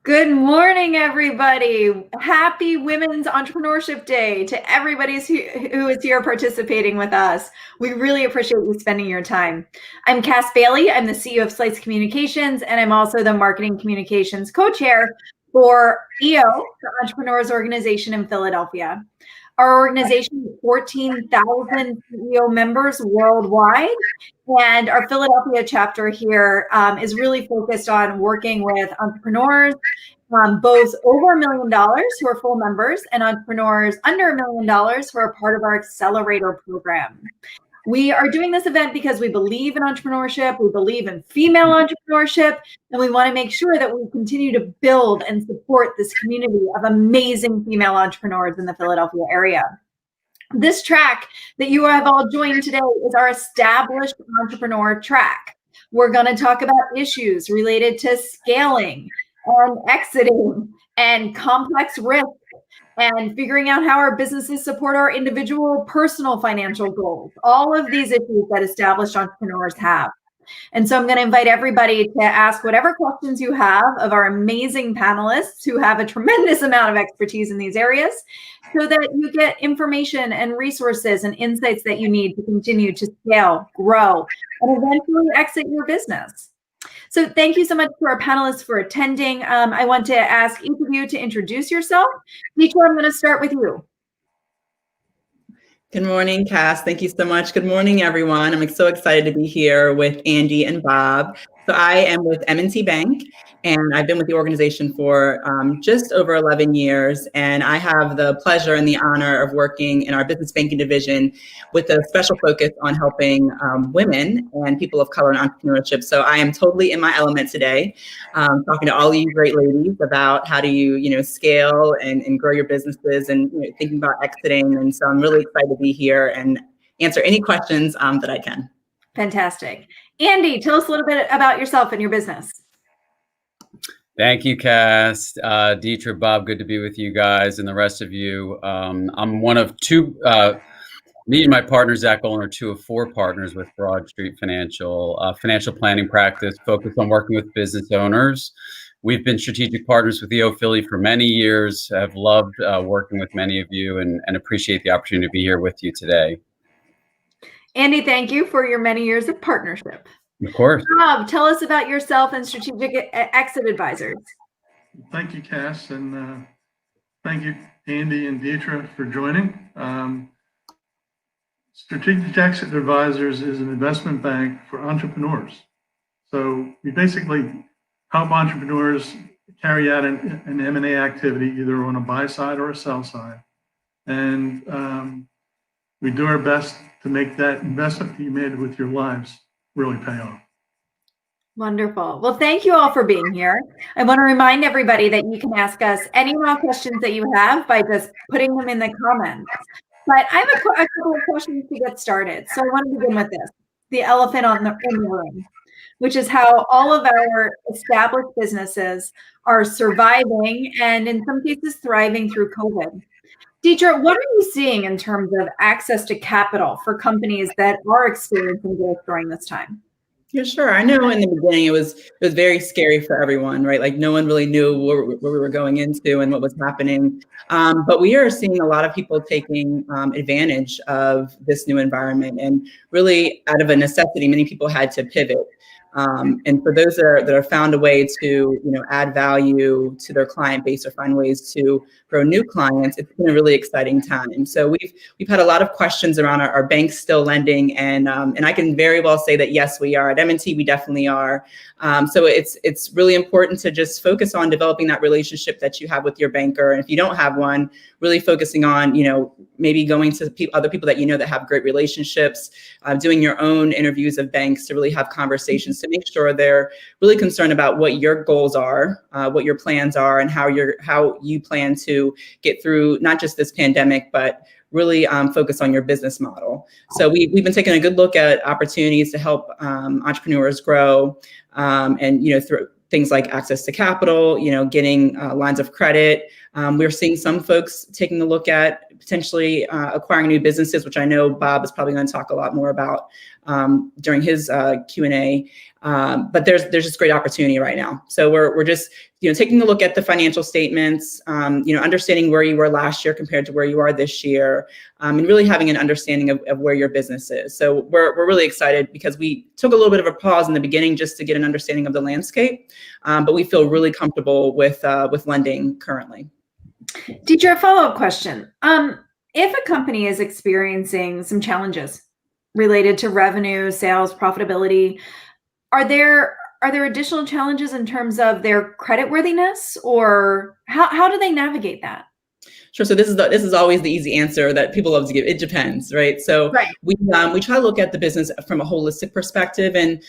Good morning, everybody. Happy Women's Entrepreneurship Day to everybody who is here participating with us. We really appreciate you spending your time. I'm Cass Bailey. I'm the CEO of Slice Communications, and I'm also the Marketing Communications Co-Chair for EO, the Entrepreneurs Organization in Philadelphia. Our organization has 14,000 CEO members worldwide, and our Philadelphia chapter here is really focused on working with entrepreneurs, both over $1 million who are full members and entrepreneurs under $1 million who are part of our accelerator program. We are doing this event because we believe in entrepreneurship, we believe in female entrepreneurship, and we want to make sure that we continue to build and support this community of amazing female entrepreneurs in the Philadelphia area. This track that you have all joined today is our established entrepreneur track. We're going to talk about issues related to scaling and exiting and complex risk and figuring out how our businesses support our individual personal financial goals. All of these issues that established entrepreneurs have. And so I'm going to invite everybody to ask whatever questions you have of our amazing panelists who have a tremendous amount of expertise in these areas, so that you get information and resources and insights that you need to continue to scale, grow, and eventually exit your business. So thank you so much to our panelists for attending. I want to ask each of you to introduce yourself. Deetra, I'm going to start with you. Good morning, Cass. Thank you so much. Good morning, everyone. I'm so excited to be here with Andy and Bob. So I am with M&T Bank, and I've been with the organization for just over 11 years. And I have the pleasure and the honor of working in our business banking division with a special focus on helping women and people of color in entrepreneurship. So I am totally in my element today, talking to all of you great ladies about how do you scale and grow your businesses and thinking about exiting. And so I'm really excited to be here and answer any questions that I can. Fantastic. Andy, tell us a little bit about yourself and your business. Thank you, Cass. Deetra, Bob, good to be with you guys and the rest of you. I'm one of two, me and my partner, Zach Olin, are two of four partners with Broad Street Financial, financial planning practice focused on working with business owners. We've been strategic partners with EO Philly for many years. I've loved working with many of you and appreciate the opportunity to be here with you today. Andy, thank you for your many years of partnership. Of course. Bob, tell us about yourself and Strategic Exit Advisors. Thank you, Cass, and thank you, Andy and Deetra, for joining. Strategic Exit Advisors is an investment bank for entrepreneurs. So we basically help entrepreneurs carry out an M&A activity, either on a buy side or a sell side. And we do our best to make that investment that you made with your lives really pay off. Wonderful. Well, thank you all for being here. I want to remind everybody that you can ask us any more questions that you have by just putting them in the comments. But I have a couple of questions to get started. So I want to begin with this, the elephant in the room, which is how all of our established businesses are surviving and in some cases thriving through COVID. Deetra, what are you seeing in terms of access to capital for companies that are experiencing growth during this time? Yeah, sure. I know in the beginning it was very scary for everyone, right? Like no one really knew where we were going into and what was happening. But we are seeing a lot of people taking advantage of this new environment, and really out of a necessity, many people had to pivot. And for those that are found a way to add value to their client base or find ways to grow new clients, it's been a really exciting time. So we've had a lot of questions around our banks still lending, and I can very well say that yes, we are at M&T. We definitely are. So it's really important to just focus on developing that relationship that you have with your banker, and if you don't have one, really focusing on maybe going to other people that that have great relationships, doing your own interviews of banks to really have conversations to make sure they're really concerned about what your goals are, what your plans are, and how you plan to get through not just this pandemic, but really focus on your business model. So we've been taking a good look at opportunities to help entrepreneurs grow, and through things like access to capital, getting lines of credit. We're seeing some folks taking a look at potentially acquiring new businesses, which I know Bob is probably going to talk a lot more about during his Q&A. But there's just great opportunity right now. So we're just taking a look at the financial statements, understanding where you were last year compared to where you are this year, and really having an understanding of where your business is. So we're really excited because we took a little bit of a pause in the beginning just to get an understanding of the landscape, but we feel really comfortable with lending currently. Teacher, a follow-up question. If a company is experiencing some challenges related to revenue, sales, profitability, are there additional challenges in terms of their creditworthiness, or how do they navigate that? Sure. So this is always the easy answer that people love to give. It depends, right? So right. we try to look at the business from a holistic perspective, and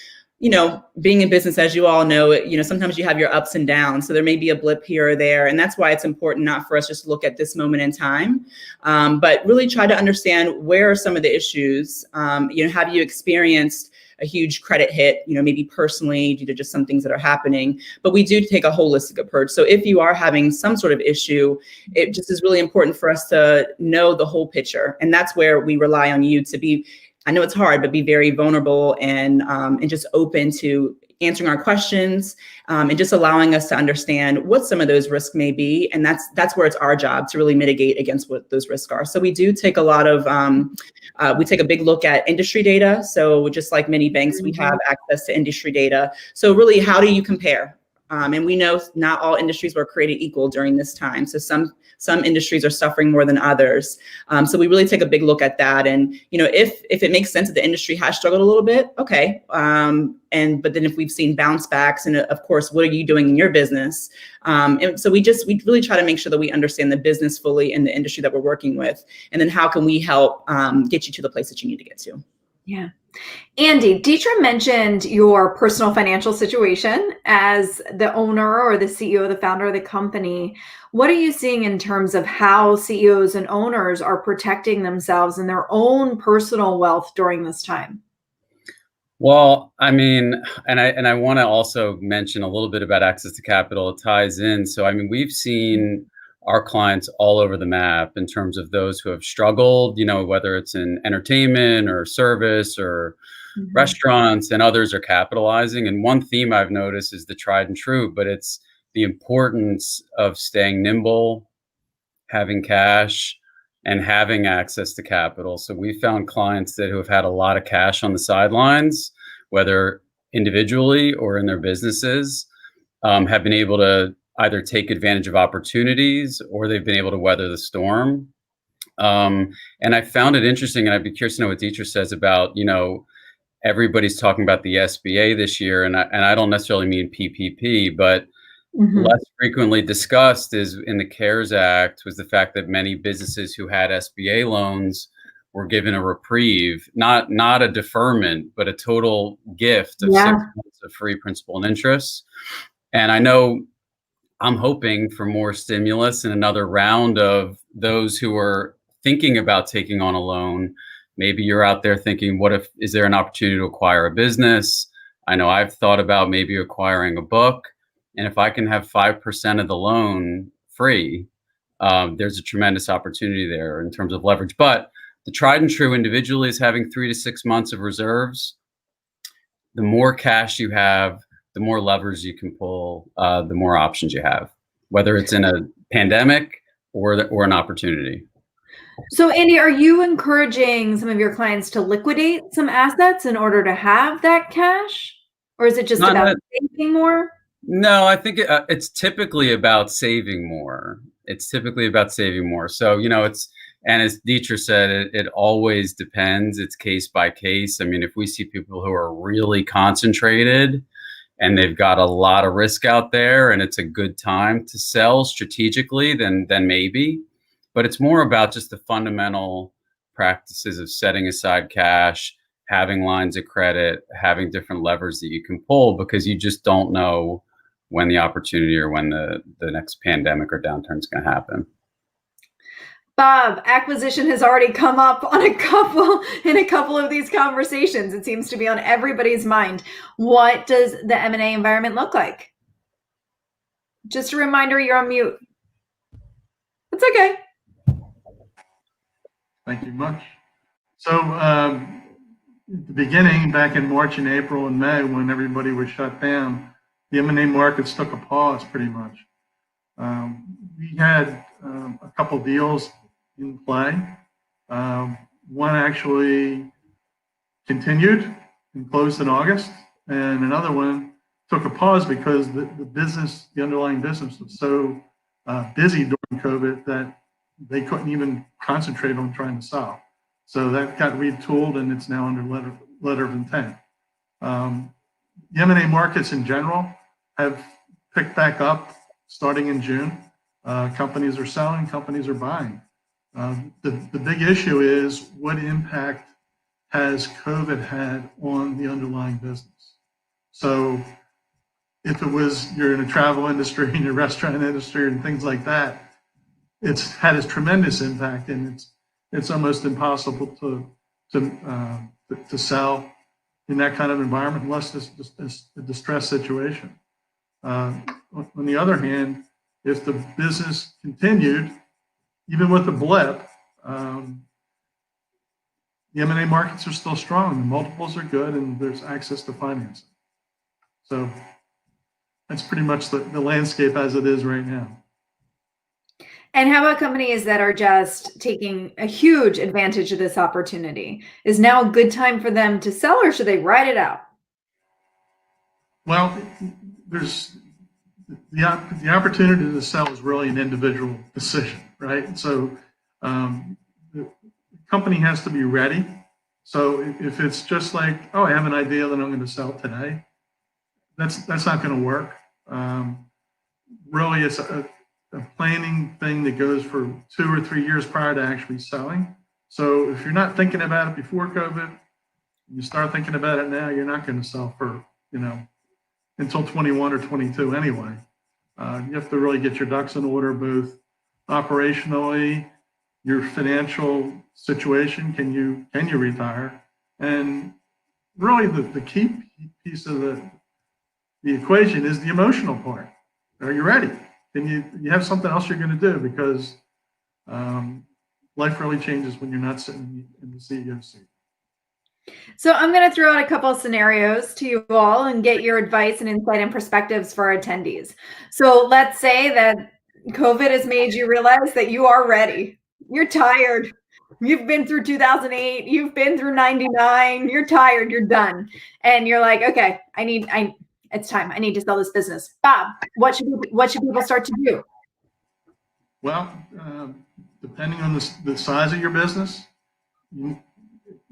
being in business, as you all know, sometimes you have your ups and downs. So there may be a blip here or there. And that's why it's important not for us just to look at this moment in time, but really try to understand where are some of the issues. Have you experienced a huge credit hit, maybe personally due to just some things that are happening, but we do take a holistic approach. So if you are having some sort of issue, it just is really important for us to know the whole picture. And that's where we rely on you to be, I know it's hard, but be very vulnerable and just open to answering our questions, and just allowing us to understand what some of those risks may be. And that's where it's our job to really mitigate against what those risks are. So we do take a lot of, we take a big look at industry data. So just like many banks, we have access to industry data. So really, how do you compare? And we know not all industries were created equal during this time. So some industries are suffering more than others. So we really take a big look at that. And if it makes sense that the industry has struggled a little bit, okay. But then if we've seen bounce backs, and of course, what are you doing in your business? And so we really try to make sure that we understand the business fully and the industry that we're working with, and then how can we help get you to the place that you need to get to. Yeah. Andy, Deetra mentioned your personal financial situation as the owner or the CEO, the founder of the company. What are you seeing in terms of how CEOs and owners are protecting themselves and their own personal wealth during this time? Well, I mean, and I want to also mention a little bit about access to capital. It ties in. So, I mean, we've seen our clients all over the map in terms of those who have struggled, whether it's in entertainment or service or restaurants, and others are capitalizing. And one theme I've noticed is the tried and true, but it's the importance of staying nimble, having cash, and having access to capital. So we found clients who have had a lot of cash on the sidelines, whether individually or in their businesses, have been able to either take advantage of opportunities, or they've been able to weather the storm. And I found it interesting, and I'd be curious to know what Deetra says about, everybody's talking about the SBA this year, and I don't necessarily mean PPP, but less frequently discussed is in the CARES Act was the fact that many businesses who had SBA loans were given a reprieve, not a deferment, but a total gift of 6 months of free principal and interest. And I know I'm hoping for more stimulus and another round of those who are thinking about taking on a loan. Maybe you're out there thinking, is there an opportunity to acquire a business? I know I've thought about maybe acquiring a book. And if I can have 5% of the loan free, there's a tremendous opportunity there in terms of leverage. But the tried and true individually is having 3 to 6 months of reserves. The more cash you have, the more levers you can pull, the more options you have, whether it's in a pandemic or an opportunity. So, Andy, are you encouraging some of your clients to liquidate some assets in order to have that cash? Or is it just about saving more? No, I think it's typically about saving more. So, and as Deetra said, it always depends. It's case by case. I mean, if we see people who are really concentrated and they've got a lot of risk out there and it's a good time to sell strategically, then maybe. But it's more about just the fundamental practices of setting aside cash, having lines of credit, having different levers that you can pull, because you just don't know when the opportunity or when the next pandemic or downturn is going to happen. Bob, acquisition has already come up on in a couple of these conversations. It seems to be on everybody's mind. What does the M&A environment look like? Just a reminder, you're on mute. It's okay. Thank you much. So at the beginning, back in March and April and May, when everybody was shut down, the M&A markets took a pause pretty much. We had a couple deals in play. One actually continued and closed in August, and another one took a pause because the underlying business was so busy during COVID that they couldn't even concentrate on trying to sell. So that got retooled, and it's now under letter of intent. The M&A markets in general have picked back up starting in June. Companies are selling, companies are buying. The big issue is what impact has COVID had on the underlying business. So if you're in a travel industry, in your restaurant industry and things like that, it's had a tremendous impact, and it's almost impossible to sell in that kind of environment unless it's a distressed situation. On the other hand, if the business continued, even with a blip, the M&A markets are still strong. The multiples are good, and there's access to financing. So that's pretty much the landscape as it is right now. And how about companies that are just taking a huge advantage of this opportunity? Is now a good time for them to sell, or should they ride it out? Well, there's the opportunity to sell is really an individual decision, right? So the company has to be ready. So if it's just like, oh, I have an idea that I'm going to sell today, that's not going to work. Really, it's a planning thing that goes for 2 or 3 years prior to actually selling. So if you're not thinking about it before COVID, you start thinking about it now, you're not going to sell for, until 21 or 22 anyway. You have to really get your ducks in order, both operationally, your financial situation, can you retire? And really the key piece of the equation is the emotional part. Are you ready? Can you have something else you're going to do? Because life really changes when you're not sitting in the CEO seat. So I'm going to throw out a couple of scenarios to you all and get your advice and insight and perspectives for our attendees. So let's say that COVID has made you realize that you are ready. You're tired. You've been through 2008. You've been through 99. You're tired. You're done. And you're like, okay, it's time. I need to sell this business. Bob, what should people start to do? Well, depending on the size of your business,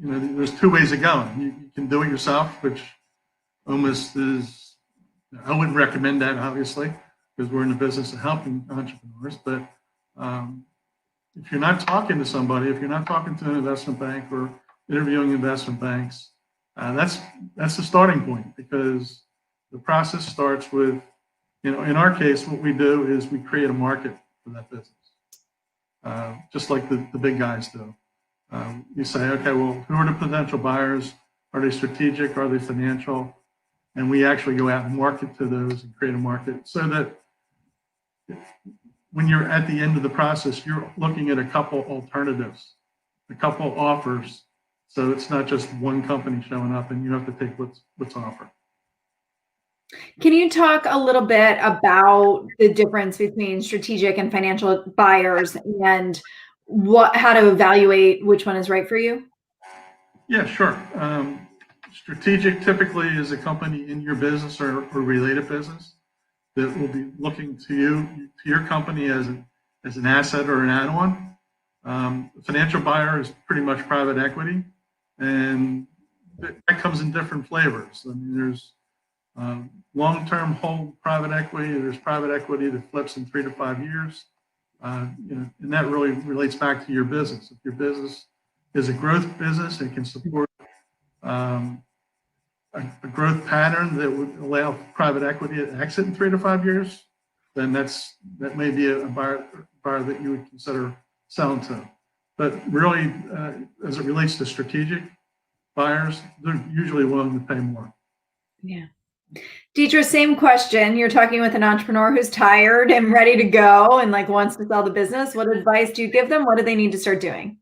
there's 2 ways of going. You can do it yourself, which almost is, I wouldn't recommend that, obviously, because we're in the business of helping entrepreneurs. But if you're not talking to somebody, if you're not talking to an investment bank or interviewing investment banks, that's the starting point, because the process starts with, in our case, what we do is we create a market for that business, just like the big guys do. You say, okay, well, who are the potential buyers? Are they strategic? Are they financial? And we actually go out and market to those and create a market so that when you're at the end of the process, you're looking at a couple alternatives, a couple offers. So it's not just one company showing up and you have to take what's offered. Can you talk a little bit about the difference between strategic and financial buyers and how to evaluate which one is right for you? Yeah, sure. Strategic typically is a company in your business or related business that will be looking to your company as an asset or an add-on. The financial buyer is pretty much private equity, and that comes in different flavors. I mean, there's long-term hold private equity. There's private equity that flips in 3 to 5 years. And that really relates back to your business. If your business is a growth business, it can support a growth pattern that would allow private equity to exit in 3 to 5 years, then that may be a buyer that you would consider selling to. But really, as it relates to strategic buyers, they're usually willing to pay more. Yeah. Deidre, same question. You're talking with an entrepreneur who's tired and ready to go and wants to sell the business. What advice do you give them? What do they need to start doing?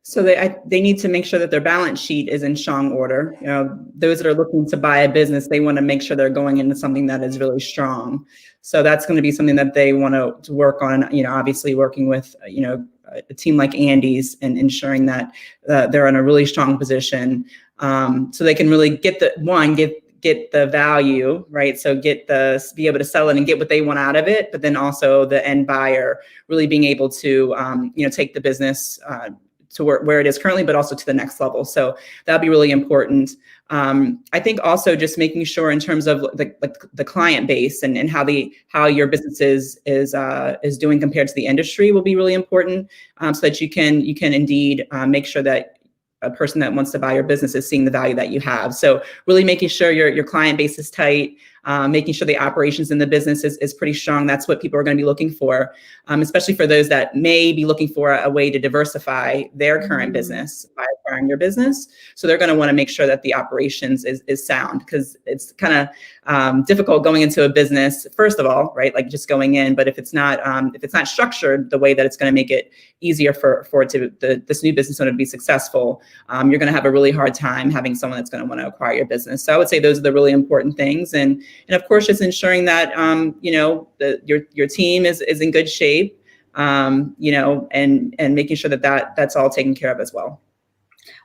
So they need to make sure that their balance sheet is in strong order. You know, those that are looking to buy a business, they want to make sure they're going into something that is really strong. So that's going to be something that they want to work on. You know, obviously working with a team like Andy's and ensuring that they're in a really strong position, so they can really get the value, right? So be able to sell it and get what they want out of it, but then also the end buyer really being able to take the business to where it is currently, but also to the next level. So that'll be really important. I think also just making sure in terms of the client base and how your business is doing compared to the industry will be really important, so that you can indeed make sure that a person that wants to buy your business is seeing the value that you have. So really making sure your client base is tight, making sure the operations in the business is pretty strong. That's what people are going to be looking for, especially for those that may be looking for a way to diversify their current business by acquiring your business. So they're going to want to make sure that the operations is sound, because it's kind of difficult going into a business, first of all, right? Like just going in, but if it's not structured the way that it's going to make it easier for this new business owner to be successful, you're going to have a really hard time having someone that's going to want to acquire your business. So I would say those are the really important things, and of course, just ensuring that your team is in good shape, and making sure that's all taken care of as well.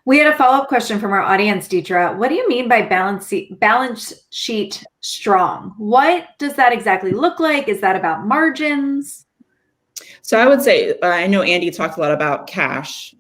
We had a follow-up question from our audience, Deetra. What do you mean by balance sheet strong? What does that exactly look like? Is that about margins? So I would say, I know Andy talked a lot about cash,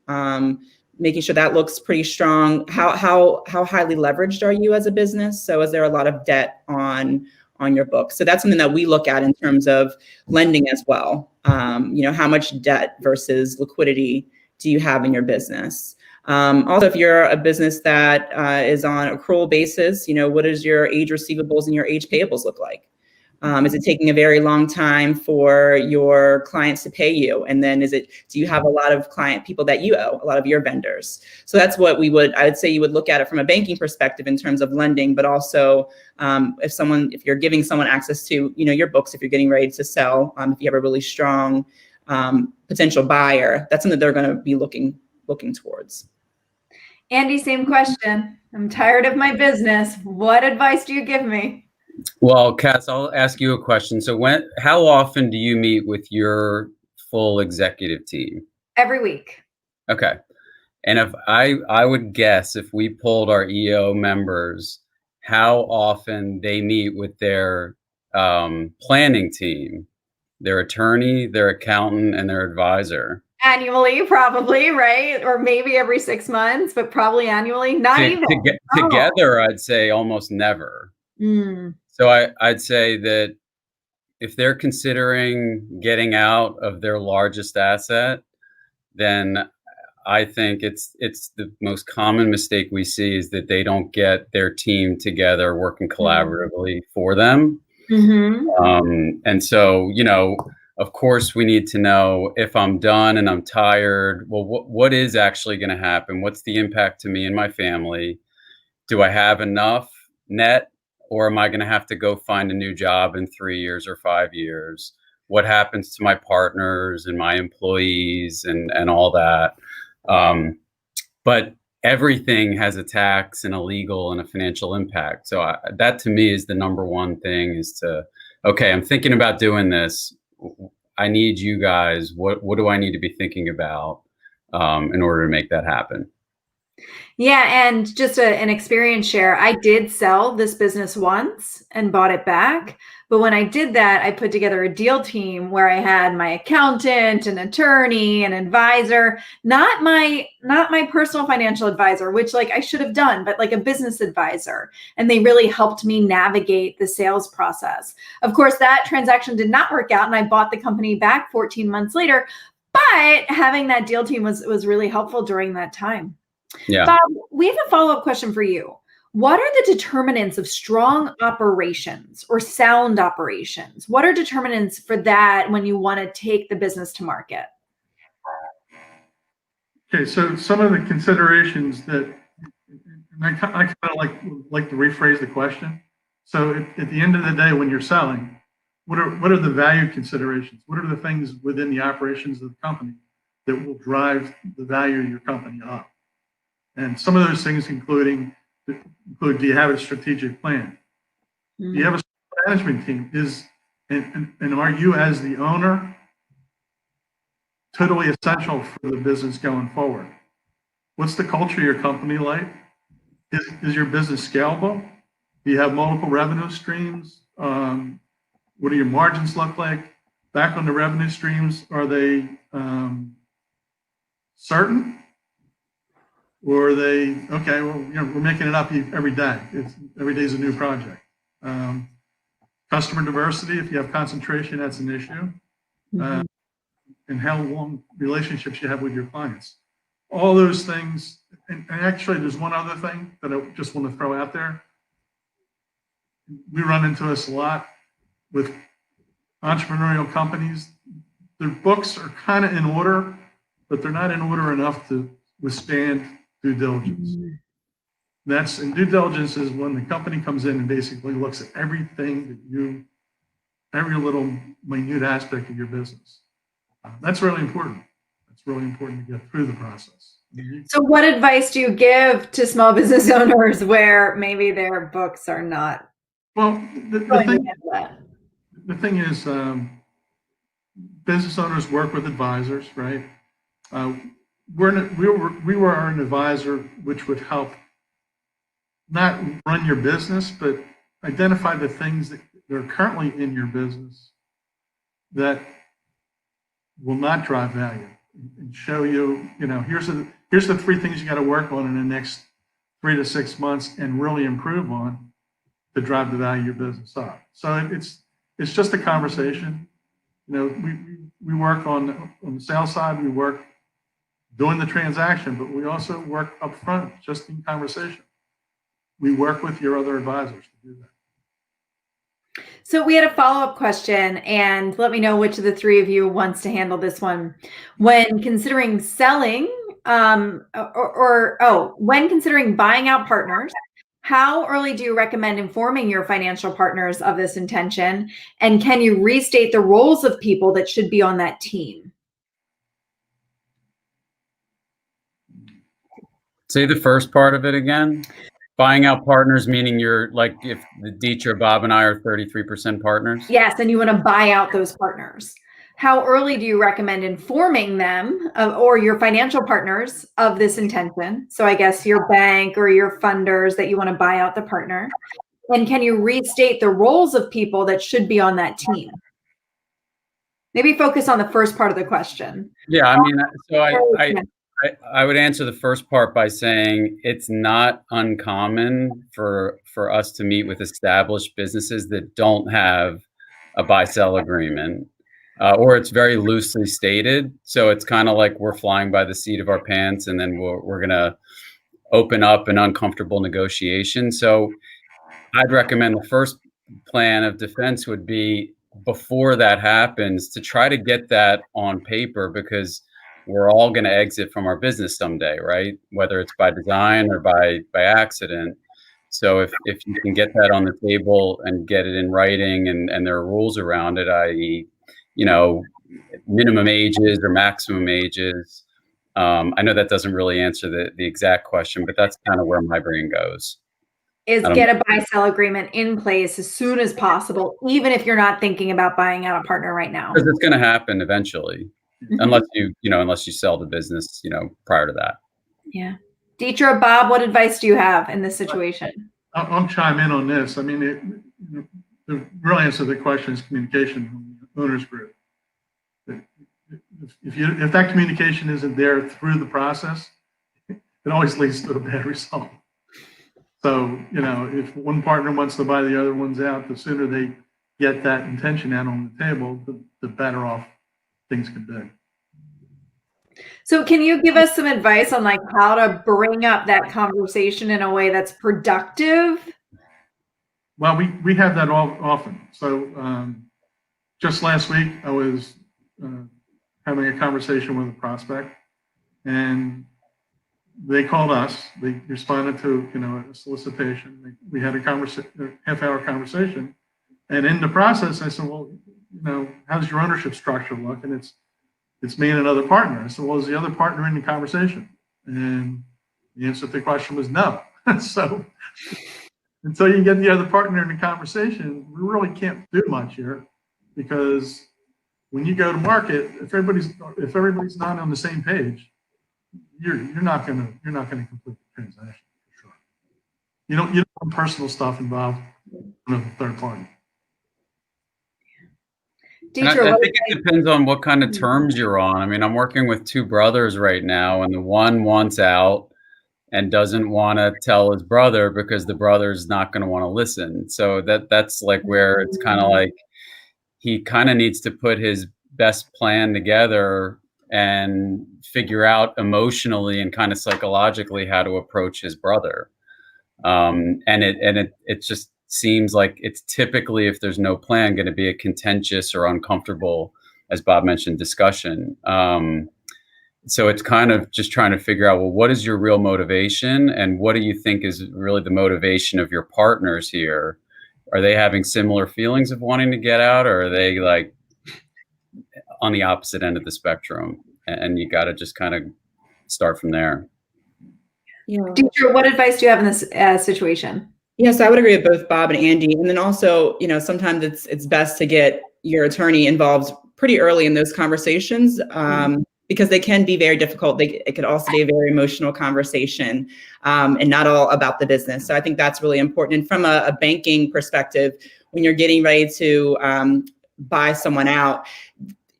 making sure that looks pretty strong. How highly leveraged are you as a business? So is there a lot of debt on your book? So that's something that we look at in terms of lending as well. How much debt versus liquidity do you have in your business? Also, if you're a business that is on accrual basis, what does your age receivables and your age payables look like? Is it taking a very long time for your clients to pay you? And then do you have a lot of people that you owe, a lot of your vendors? So that's what I would say you would look at it from a banking perspective in terms of lending, but also if you're giving someone access to, your books, if you're getting ready to sell, if you have a really strong potential buyer, that's something they're going to be looking towards. Andy, same question. I'm tired of my business. What advice do you give me? Well, Cass, I'll ask you a question. So how often do you meet with your full executive team? Every week. Okay. And if I would guess, if we polled our EO members, how often they meet with their planning team, their attorney, their accountant, and their advisor. Annually, probably, right? Or maybe every 6 months, but probably annually. Together, I'd say almost never. So I'd say that if they're considering getting out of their largest asset, then I think it's the most common mistake we see is that they don't get their team together working collaboratively for them. And so, of course, we need to know if I'm done and I'm tired, well, what is actually going to happen? What's the impact to me and my family? Do I have enough net, or am I going to have to go find a new job in 3 years or 5 years? What happens to my partners and my employees and all that? But everything has a tax and a legal and a financial impact. So that to me is the number one thing, is okay, I'm thinking about doing this. I need you guys. What do I need to be thinking about in order to make that happen? Yeah, and just an experience share. I did sell this business once and bought it back. But when I did that, I put together a deal team where I had my accountant, an attorney, an advisor, not my personal financial advisor, which I should have done, but a business advisor. And they really helped me navigate the sales process. Of course, that transaction did not work out, and I bought the company back 14 months later. But having that deal team was really helpful during that time. Yeah. Bob, we have a follow-up question for you. What are the determinants of strong operations or sound operations? What are determinants for that when you want to take the business to market? Okay, so some of the considerations that, and I kind of like to rephrase the question. So at the end of the day, when you're selling, what are the value considerations? What are the things within the operations of the company that will drive the value of your company up. And some of those things include, do you have a strategic plan? Do you have a management team? And are you, as the owner, totally essential for the business going forward? What's the culture of your company like? Is your business scalable? Do you have multiple revenue streams? What do your margins look like? Back on the revenue streams, are they certain? Or are they, okay, well, we're making it up every day. Every day is a new project. Customer diversity, if you have concentration, that's an issue. And how long relationships you have with your clients. All those things, and actually there's one other thing that I just want to throw out there. We run into this a lot with entrepreneurial companies. Their books are kind of in order, but they're not in order enough to withstand due diligence. And due diligence is when the company comes in and basically looks at everything that every little minute aspect of your business. That's really important. It's really important to get through the process. So what advice do you give to small business owners where maybe their books are not? Well, the thing is, business owners work with advisors, right? We were an advisor which would help not run your business, but identify the things that are currently in your business that will not drive value, and show you, here's the 3 things you got to work on in the next 3 to 6 months and really improve on to drive the value of your business up. So it's just a conversation. We work on the sales side, we work doing the transaction, but we also work up front, just in conversation. We work with your other advisors to do that. So we had a follow-up question, and let me know which of the 3 of you wants to handle this one. When considering selling, when considering buying out partners, how early do you recommend informing your financial partners of this intention? And can you restate the roles of people that should be on that team? Say the first part of it again. Buying out partners, meaning you're like, if Dietra, Bob, and I are 33% partners? Yes, and you want to buy out those partners. How early do you recommend informing them or your financial partners of this intention? So I guess your bank or your funders that you want to buy out the partner. And can you restate the roles of people that should be on that team? Maybe focus on the first part of the question. Yeah, I mean, so I would answer the first part by saying it's not uncommon for us to meet with established businesses that don't have a buy-sell agreement, or it's very loosely stated. So it's kind of like we're flying by the seat of our pants, and then we're going to open up an uncomfortable negotiation. So I'd recommend the first plan of defense would be, before that happens, to try to get that on paper, because we're all going to exit from our business someday, right? Whether it's by design or by accident. So if you can get that on the table and get it in writing, and there are rules around it, i.e., minimum ages or maximum ages. I know that doesn't really answer the exact question, but that's kind of where my brain goes. Get a buy-sell agreement in place as soon as possible, even if you're not thinking about buying out a partner right now. Because it's going to happen eventually. Unless you sell the business, prior to that. Yeah. Dietra, Bob, what advice do you have in this situation? I'll chime in on this. I mean, the real answer to the question is communication from the owners group. If that communication isn't there through the process, it always leads to a bad result. So, if one partner wants to buy the other ones out, the sooner they get that intention out on the table, the better off things could be. So can you give us some advice on how to bring up that conversation in a way that's productive? Well, we have that often. So just last week, I was having a conversation with a prospect, and they called us. They responded to a solicitation. We had a half-hour conversation, and in the process, I said, well, how does your ownership structure look? And it's me and another partner. I said, well, is the other partner in the conversation? And the answer to the question was no. So until you get the other partner in the conversation, we really can't do much here, because when you go to market, if everybody's not on the same page, you're not gonna complete the transaction for sure. You don't want personal stuff involved with a third party. And I think it depends on what kind of terms you're on. I mean, I'm working with two brothers right now, and the one wants out and doesn't want to tell his brother because the brother's not going to want to listen. So that's like where it's kind of like he kind of needs to put his best plan together and figure out emotionally and kind of psychologically how to approach his brother. And it just seems like it's typically, if there's no plan, going to be a contentious or uncomfortable, as Bob mentioned, discussion. So it's kind of just trying to figure out, well, what is your real motivation, and what do you think is really the motivation of your partners here? Are they having similar feelings of wanting to get out, or are they like on the opposite end of the spectrum? And you got to just kind of start from there. Yeah. Deidre, what advice do you have in this situation? Yes, I would agree with both Bob and Andy. And then also, sometimes it's best to get your attorney involved pretty early in those conversations, because they can be very difficult. It could also be a very emotional conversation, and not all about the business. So I think that's really important. And from a banking perspective, when you're getting ready to buy someone out,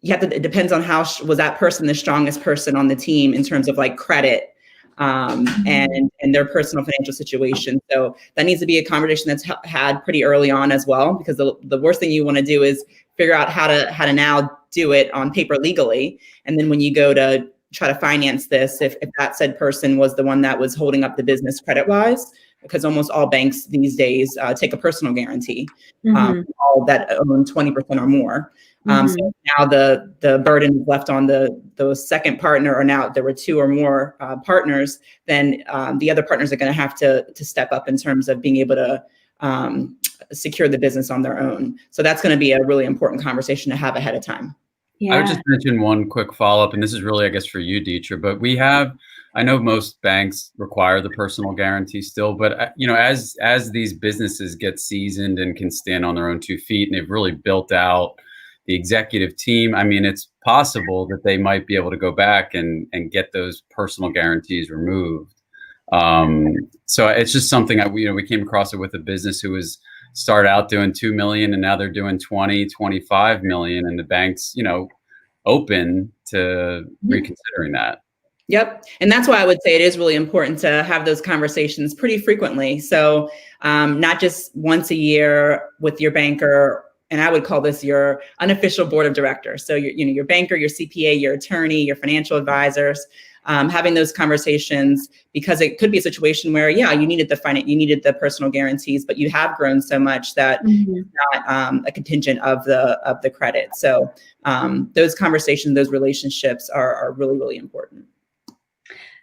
it depends on how was that person the strongest person on the team in terms of like credit, and their personal financial situation. So that needs to be a conversation that's had pretty early on as well, because the worst thing you want to do is figure out how to now do it on paper legally. And then when you go to try to finance this, if that said person was the one that was holding up the business credit wise, because almost all banks these days take a personal guarantee, all that own 20% or more. So now the burden is left on the second partner, or now there were two or more partners, then the other partners are going to have to step up in terms of being able to secure the business on their own. So that's going to be a really important conversation to have ahead of time. Yeah. I would just mention one quick follow-up, and this is really, I guess, for you, Deidre, but I know most banks require the personal guarantee still, but as these businesses get seasoned and can stand on their own 2 feet, and they've really built out the executive team, I mean, it's possible that they might be able to go back and get those personal guarantees removed. So it's just something we came across it with a business who was started out doing 2 million and now they're doing 20, 25 million, and the bank's, open to reconsidering that. Yep. And that's why I would say it is really important to have those conversations pretty frequently. So not just once a year with your banker, and I would call this your unofficial board of directors. So your banker, your CPA, your attorney, your financial advisors, having those conversations, because it could be a situation where, you needed the personal guarantees, but you have grown so much that it's not a contingent of the credit. So those conversations, those relationships are really, really important.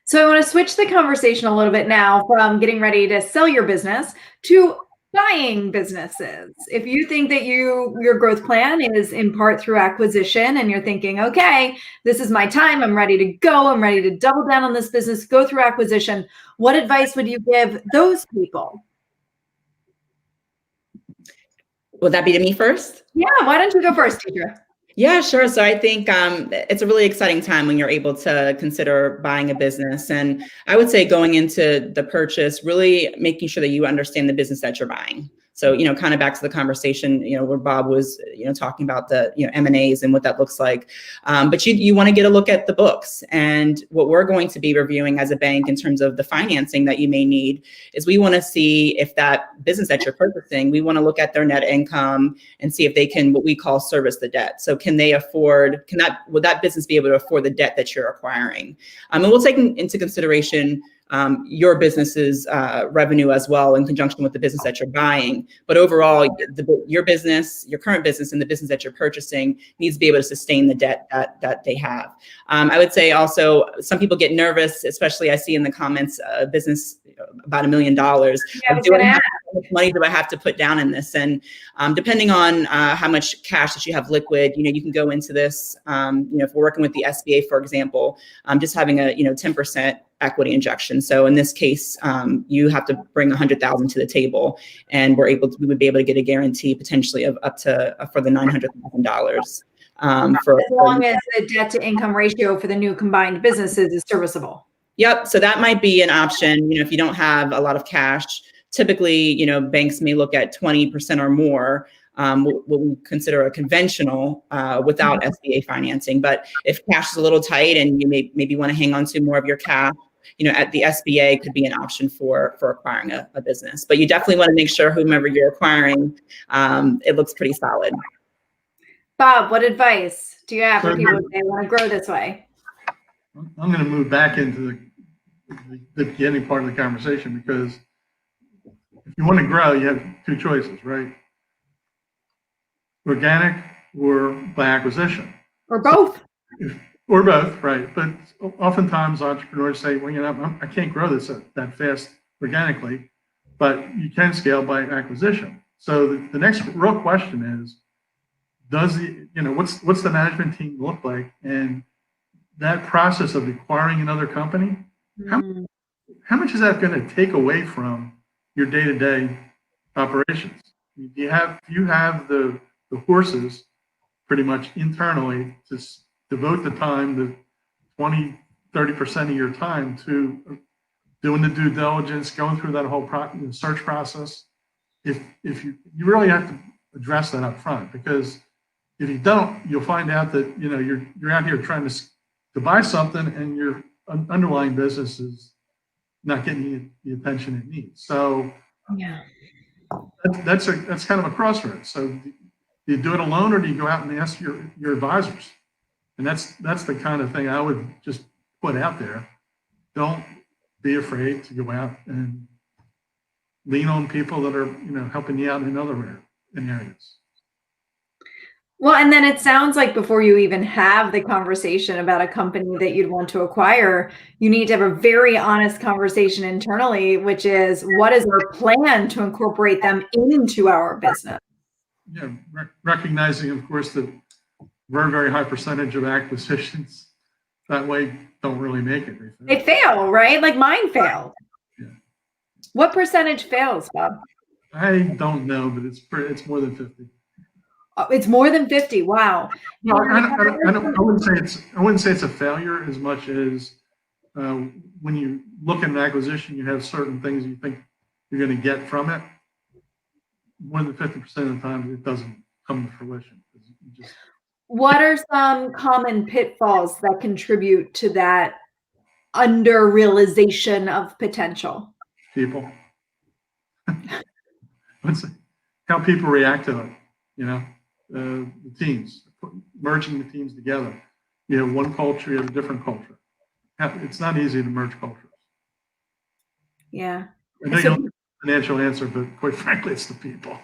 So I want to switch the conversation a little bit now from getting ready to sell your business to buying businesses. If you think that your growth plan is in part through acquisition, and you're thinking, okay, this is my time, I'm ready to go, I'm ready to double down on this business, go through acquisition, what advice would you give those people? Would that be to me first? Yeah, why don't you go first, Deidre? Yeah, sure. So I think it's a really exciting time when you're able to consider buying a business. And I would say going into the purchase, really making sure that you understand the business that you're buying. So, kind of back to the conversation, where Bob was, talking about the, M&As and what that looks like. But you want to get a look at the books. And what we're going to be reviewing as a bank in terms of the financing that you may need is we want to see if that business that you're purchasing, we want to look at their net income and see if they can, what we call, service the debt. So would that business be able to afford the debt that you're acquiring? And we'll take into consideration your business's revenue as well in conjunction with the business that you're buying. But overall, your business, your current business, and the business that you're purchasing needs to be able to sustain the debt that they have. I would say also some people get nervous, especially I see in the comments, business about $1 million. Yeah, much money do I have to put down in this? And depending on how much cash that you have liquid, you can go into this. If we're working with the SBA, for example, just having a 10% equity injection. So in this case, you have to bring 100,000 to the table, and we would be able to get a guarantee potentially of up to for the $900,000. As long as the debt to income ratio for the new combined businesses is serviceable. Yep. So that might be an option. If you don't have a lot of cash, typically, banks may look at 20% or more, what we consider a conventional without SBA financing. But if cash is a little tight and you maybe want to hang on to more of your cash, at the SBA could be an option for acquiring a business. But you definitely want to make sure whomever you're acquiring, it looks pretty solid. Bob, what advice do you have for people if they want to grow this way? I'm going to move back into the beginning part of the conversation, because if you want to grow, you have two choices, right? Organic or by acquisition. Or both. Or both, right? But oftentimes entrepreneurs say, well, I can't grow this that fast organically, but you can scale by acquisition. So the next real question is, what's the management team look like? And that process of acquiring another company, how much is that going to take away from your day-to-day operations? Do you have the horses pretty much internally to devote the time, the 20-30% of your time to doing the due diligence, going through that whole search process? If you really have to address that up front, because if you don't, you'll find out that you're out here trying to buy something and your underlying business is not getting the attention it needs. So yeah, that's kind of a crossroads. So do you do it alone, or do you go out and ask your advisors? And that's the kind of thing I would just put out there. Don't be afraid to go out and lean on people that are helping you out in other areas. Well, and then it sounds like before you even have the conversation about a company that you'd want to acquire, you need to have a very honest conversation internally, which is, what is our plan to incorporate them into our business? Yeah, recognizing, of course, that very, very high percentage of acquisitions that way don't really make it. They fail, right? Like mine failed. Yeah. What percentage fails, Bob? I don't know, but it's more than 50. It's more than 50. Wow. No, I wouldn't say it's a failure as much as when you look at an acquisition, you have certain things you think you're going to get from it. More than 50% of the time, it doesn't come to fruition. What are some common pitfalls that contribute to that under realization of potential? People. How people react to it. The teams, merging the teams together. You have one culture, you have a different culture. It's not easy to merge cultures. Yeah. I know you don't have a financial answer, but quite frankly, it's the people.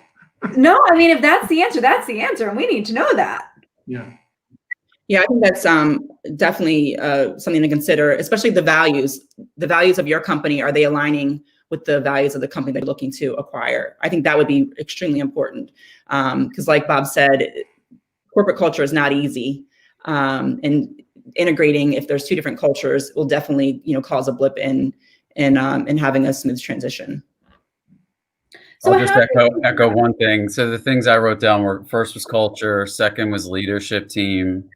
No, I mean, if that's the answer, and we need to know that. Yeah. Yeah, I think that's definitely something to consider, especially the values. The values of your company, are they aligning with the values of the company they're looking to acquire? I think that would be extremely important, because like Bob said, corporate culture is not easy, and integrating, if there's two different cultures, will definitely cause a blip in having a smooth transition. So I'll just echo one thing. So the things I wrote down were, first was culture, second was leadership team,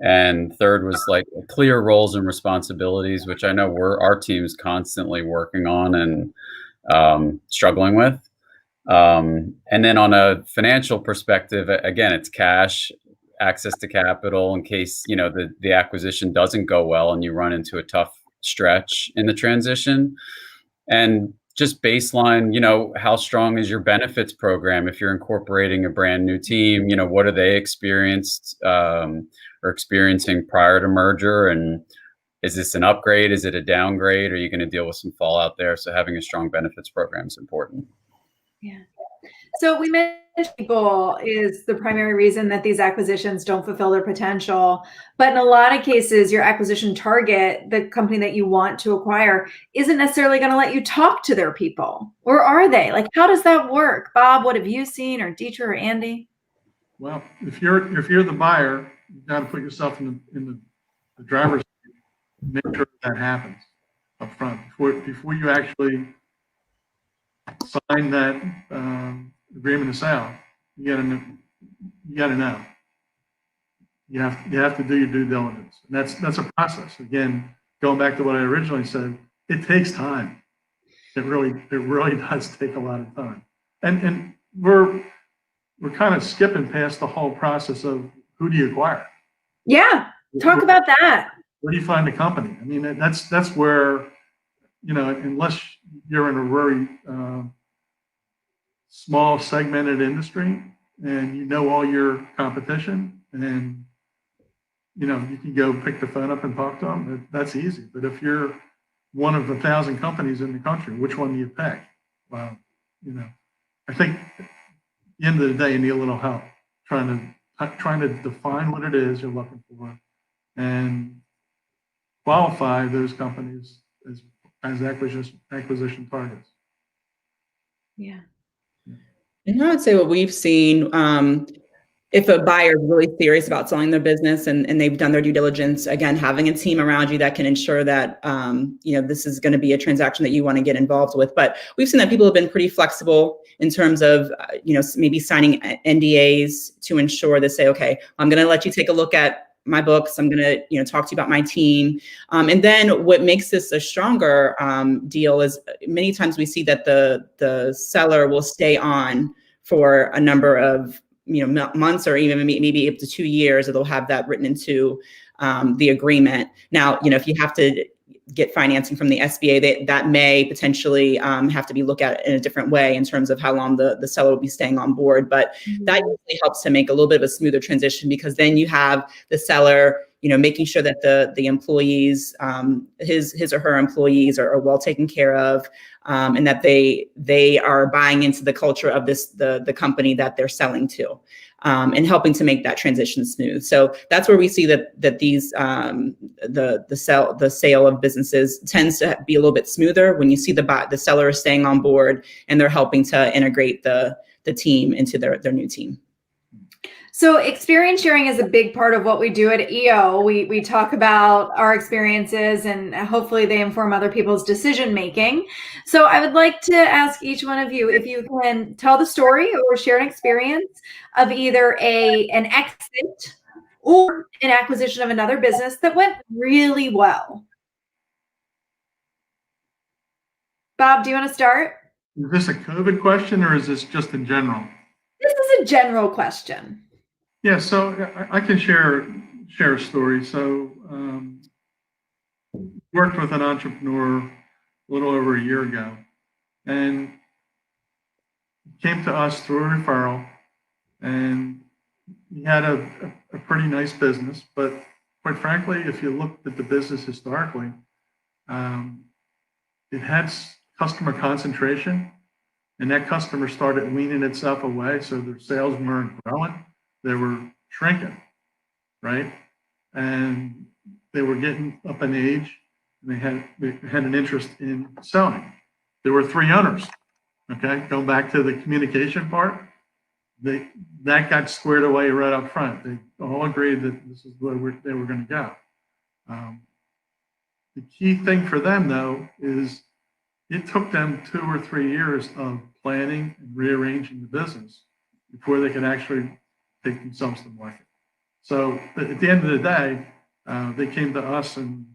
and third was like clear roles and responsibilities, which I know our team's constantly working on and struggling with. And then on a financial perspective, again, it's cash, access to capital in case the acquisition doesn't go well and you run into a tough stretch in the transition. And just baseline, how strong is your benefits program? If you're incorporating a brand new team, what are they experienced or experiencing prior to merger? And is this an upgrade? Is it a downgrade? Are you going to deal with some fallout there? So having a strong benefits program is important. Yeah. So we mentioned people is the primary reason that these acquisitions don't fulfill their potential. But in a lot of cases, your acquisition target, the company that you want to acquire, isn't necessarily going to let you talk to their people. Or are they? Like, how does that work? Bob, what have you seen, or Dieter or Andy? Well, if you're the buyer, you've got to put yourself in the driver's seat, make sure that happens up front before you actually sign that agreement of sale. You gotta know. You have to do your due diligence, and that's a process. Again, going back to what I originally said, it takes time. It really does take a lot of time, and we're kind of skipping past the whole process of who do you acquire. Yeah, talk about that. Where do you find the company? I mean, that's where, unless you're in a very small segmented industry and you know all your competition, and you can go pick the phone up and talk to them, that's easy. But if you're one of 1,000 companies in the country, which one do you pick? Well, I think at the end of the day, you need a little help trying to define what it is you're looking for and qualify those companies as acquisition targets. Yeah. And I would say what we've seen, if a buyer is really serious about selling their business and they've done their due diligence, again, having a team around you that can ensure that, this is going to be a transaction that you want to get involved with. But we've seen that people have been pretty flexible in terms of, maybe signing NDAs to ensure they say, okay, I'm going to let you take a look at my books. I'm going to, talk to you about my team. And then what makes this a stronger deal is many times we see that the seller will stay on for a number of months or even maybe up to 2 years, they'll have that written into the agreement. Now, if you have to get financing from the SBA, that may potentially have to be looked at in a different way in terms of how long the seller will be staying on board. But that usually helps to make a little bit of a smoother transition, because then you have the seller, making sure that the employees, his or her employees are well taken care of, and that they are buying into the culture of the company that they're selling to, and helping to make that transition smooth. So that's where we see that these the sale of businesses tends to be a little bit smoother when you see the seller is staying on board and they're helping to integrate the team into their new team. So experience sharing is a big part of what we do at EO. We talk about our experiences and hopefully they inform other people's decision making. So I would like to ask each one of you if you can tell the story or share an experience of either an exit or an acquisition of another business that went really well. Bob, do you want to start? Is this a COVID question or is this just in general? This is a general question. Yeah, so I can share a story. So worked with an entrepreneur a little over a year ago, and came to us through a referral, and he had a pretty nice business, but quite frankly, if you looked at the business historically, it had customer concentration, and that customer started weaning itself away, so their sales weren't growing. They were shrinking, right? And they were getting up in age, and they had an interest in selling. There were 3 owners, okay? Going back to the communication part, that got squared away right up front. They all agreed that this is where they were going to go. The key thing for them, though, is it took them 2 or 3 years of planning and rearranging the business before they could actually take themselves to market. So at the end of the day, they came to us and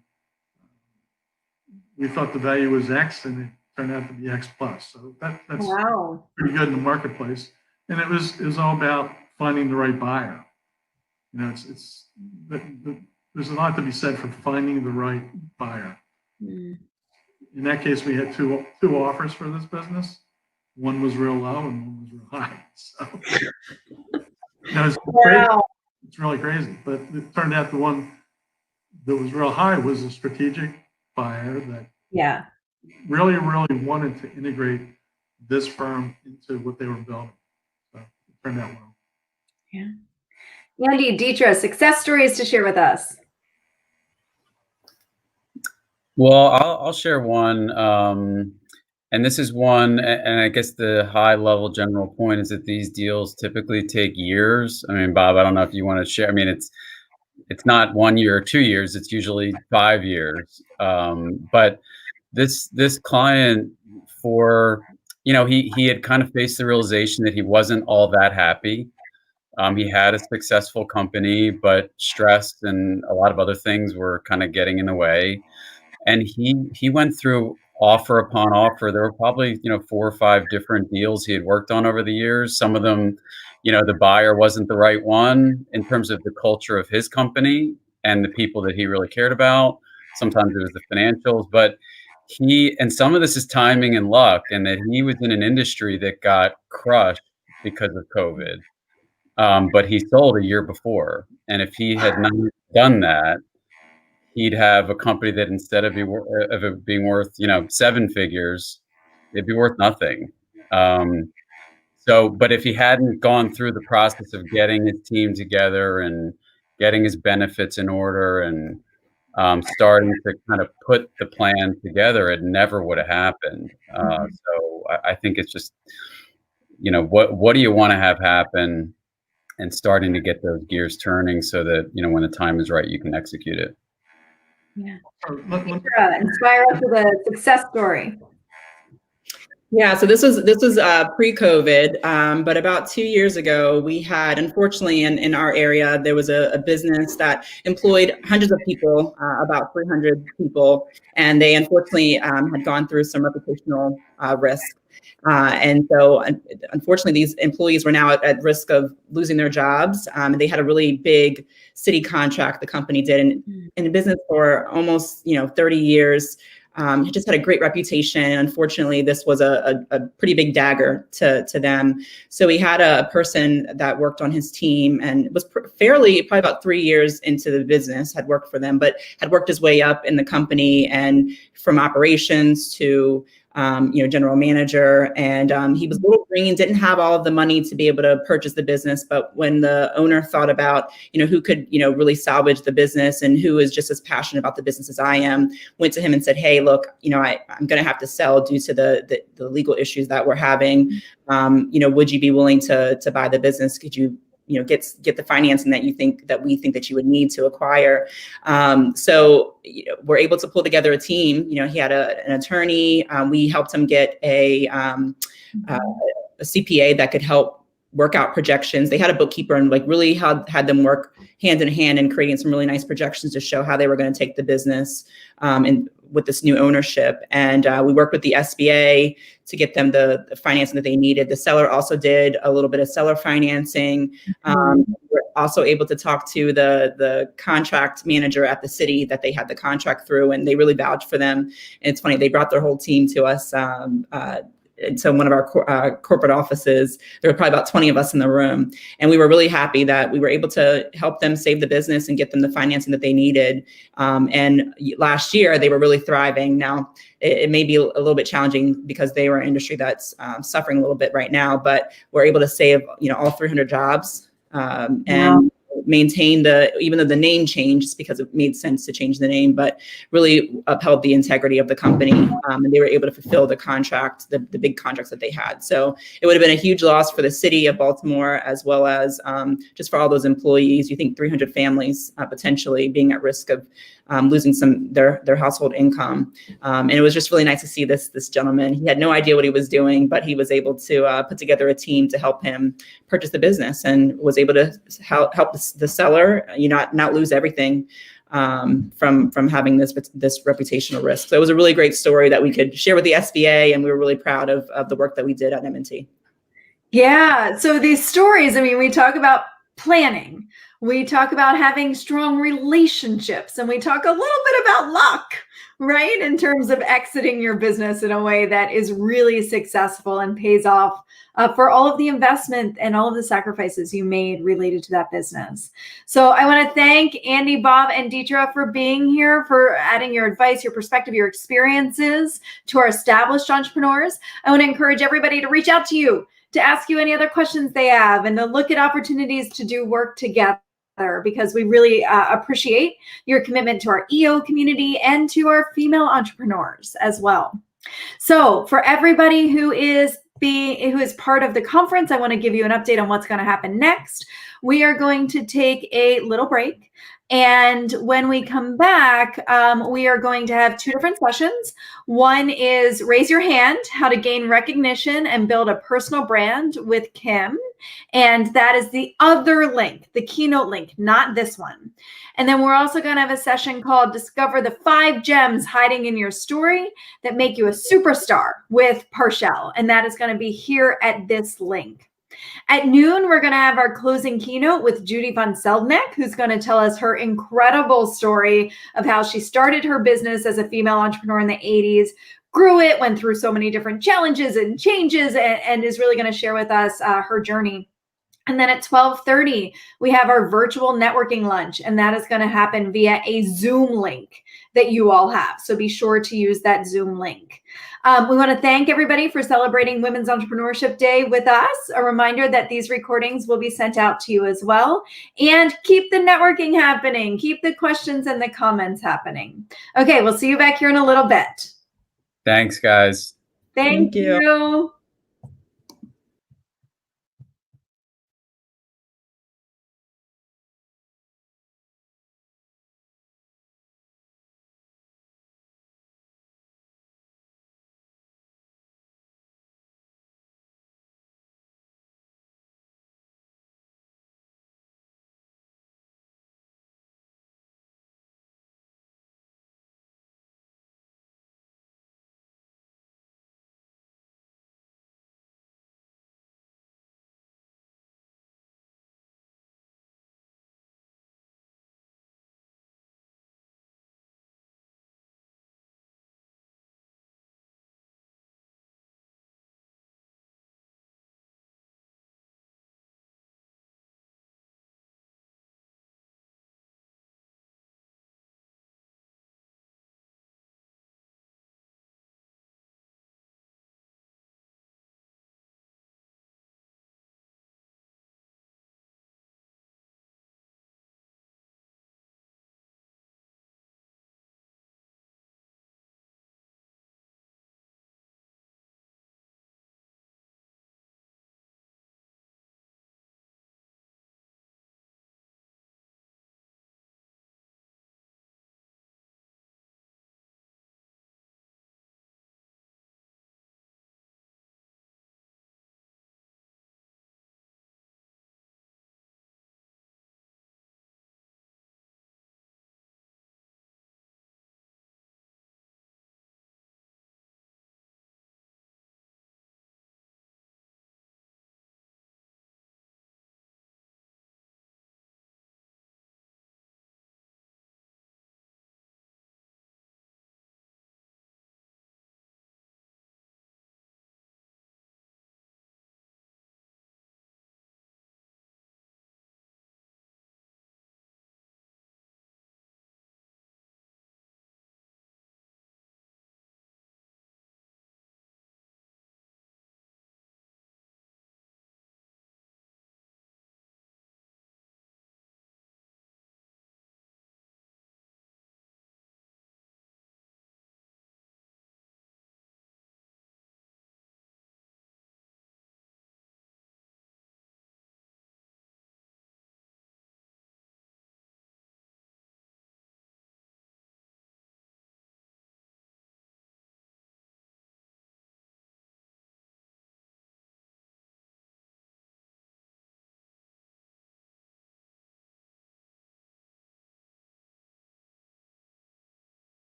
we thought the value was X, and it turned out to be X plus. So that's wow. Pretty good in the marketplace. And it was all about finding the right buyer. There's a lot to be said for finding the right buyer. In that case, we had two offers for this business. One was real low and one was real high. So it's really crazy. But it turned out the one that was real high was a strategic buyer that really wanted to integrate this firm into what they were building. So it turned out well. Yeah. Andy, Deetra, success stories to share with us. Well, I'll share one. And this is one, and I guess the high level general point is that these deals typically take years. I mean, Bob, I don't know if you want to share. I mean, it's not 1 year or 2 years. It's usually 5 years. But this client, for he had kind of faced the realization that he wasn't all that happy. He had a successful company, but stress and a lot of other things were kind of getting in the way. And he went through offer upon offer. There were probably 4 or 5 different deals he had worked on over the years. Some of them, the buyer wasn't the right one in terms of the culture of his company and the people that he really cared about. Sometimes it was the financials, but and some of this is timing and luck, and that he was in an industry that got crushed because of COVID. But he sold a year before, and if he had not done that, he'd have a company that instead of it being worth 7 figures, it'd be worth nothing. But if he hadn't gone through the process of getting his team together and getting his benefits in order and starting to kind of put the plan together, it never would have happened. So I think it's just what do you want to have happen, and starting to get those gears turning so that when the time is right, you can execute it. Yeah. Inspire us with a success story. Yeah, so this was pre-COVID, but about 2 years ago, we had, unfortunately, in our area, there was a business that employed hundreds of people, about 300 people, and they unfortunately had gone through some reputational risk. And so, unfortunately, these employees were now at risk of losing their jobs. And they had a really big city contract, the company did, and in business for almost 30 years. He just had a great reputation. Unfortunately, this was a pretty big dagger to them. So he had a person that worked on his team and was probably about 3 years into the business, had worked for them, but had worked his way up in the company and from operations to general manager. And he was a little green, didn't have all of the money to be able to purchase the business. But when the owner thought about, who could, really salvage the business and who is just as passionate about the business as I am, went to him and said, hey, look, I'm going to have to sell due to the legal issues that we're having. Would you be willing to buy the business? Could you get the financing that we think that you would need to acquire. So we're able to pull together a team. He had an attorney. We helped him get a CPA that could help work out projections. They had a bookkeeper and really had them work hand in hand in creating some really nice projections to show how they were going to take the business and with this new ownership. And we worked with the SBA to get them the financing that they needed. The seller also did a little bit of seller financing. We're also able to talk to the contract manager at the city that they had the contract through, and they really vouched for them. And it's funny, they brought their whole team to us. So one of our corporate offices, there were probably about 20 of us in the room. And we were really happy that we were able to help them save the business and get them the financing that they needed. And last year, they were really thriving. Now, it may be a little bit challenging because they were an industry that's suffering a little bit right now, but we're able to save, all 300 jobs and maintain even though the name changed because it made sense to change the name, but really upheld the integrity of the company. And they were able to fulfill the contract, the big contracts that they had. So it would have been a huge loss for the city of Baltimore, as well as just for all those employees. You think 300 families potentially being at risk of losing their household income. And it was just really nice to see this gentleman. He had no idea what he was doing, but he was able to put together a team to help him purchase the business and was able to help the seller, not lose everything from having this reputational risk. So it was a really great story that we could share with the SBA, and we were really proud of the work that we did at M&T. Yeah. So these stories, we talk about planning. We talk about having strong relationships, and we talk a little bit about luck, right? In terms of exiting your business in a way that is really successful and pays off for all of the investment and all of the sacrifices you made related to that business. So I want to thank Andy, Bob, and Deetra for being here, for adding your advice, your perspective, your experiences to our established entrepreneurs. I want to encourage everybody to reach out to you, to ask you any other questions they have and to look at opportunities to do work together, because we really appreciate your commitment to our EO community and to our female entrepreneurs as well. So for everybody who is part of the conference, I want to give you an update on what's going to happen next. We are going to take a little break. And when we come back, we are going to have 2 different sessions. One is Raise Your Hand, How to Gain Recognition and Build a Personal Brand with Kim. And that is the other link, the keynote link, not this one. And then we're also going to have a session called Discover the 5 Gems Hiding in Your Story That Make You a Superstar with Parshell. And that is going to be here at this link. At noon, we're going to have our closing keynote with Judy von Seldneck, who's going to tell us her incredible story of how she started her business as a female entrepreneur in the 80s, grew it, went through so many different challenges and changes, and is really going to share with us her journey. And then at 12:30, we have our virtual networking lunch, and that is going to happen via a Zoom link that you all have. So be sure to use that Zoom link. We want to thank everybody for celebrating Women's Entrepreneurship Day with us. A reminder that these recordings will be sent out to you as well. And keep the networking happening. Keep the questions and the comments happening. Okay, we'll see you back here in a little bit. Thanks, guys. Thank you.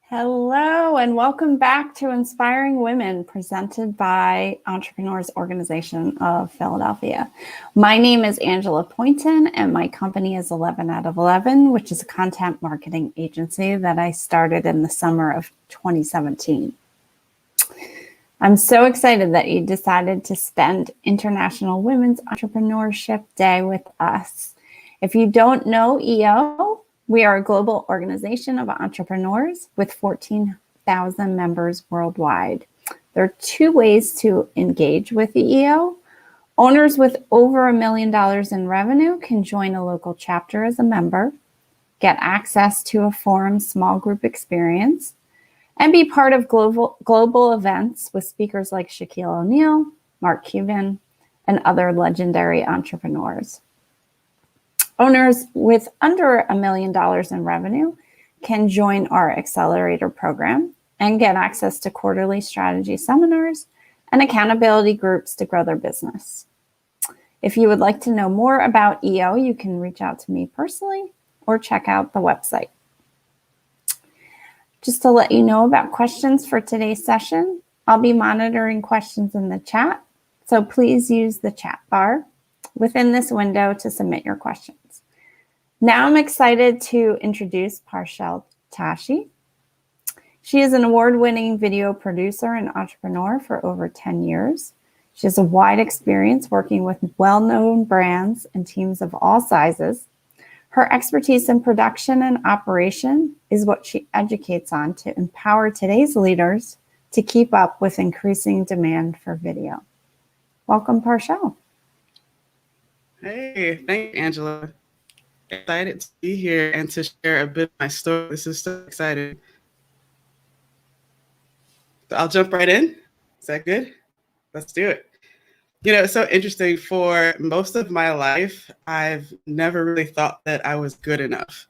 Hello, and welcome back to Inspiring Women, presented by Entrepreneurs Organization of Philadelphia. My name is Angela Poynton, and my company is 11 out of 11, which is a content marketing agency that I started in the summer of 2017. I'm so excited that you decided to spend International Women's Entrepreneurship Day with us. If you don't know EO, we are a global organization of entrepreneurs with 14,000 members worldwide. There are two ways to engage with the EO. Owners with over $1 million in revenue can join a local chapter as a member, get access to a forum small group experience, and be part of global events with speakers like Shaquille O'Neal, Mark Cuban, and other legendary entrepreneurs. Owners with under $1 million in revenue can join our accelerator program and get access to quarterly strategy seminars and accountability groups to grow their business. If you would like to know more about EO, you can reach out to me personally or check out the website. Just to let you know about questions for today's session, I'll be monitoring questions in the chat, so please use the chat bar within this window to submit your questions. Now I'm excited to introduce Parshell Tashi. She is an award-winning video producer and entrepreneur for over 10 years. She has a wide experience working with well-known brands and teams of all sizes. Her expertise in production and operation is what she educates on to empower today's leaders to keep up with increasing demand for video. Welcome, Parshell. Hey, thank you, Angela. Excited to be here and to share a bit of my story. This is so exciting. So I'll jump right in. Is that good? Let's do it. You know, it's so interesting. For most of my life, I've never really thought that I was good enough.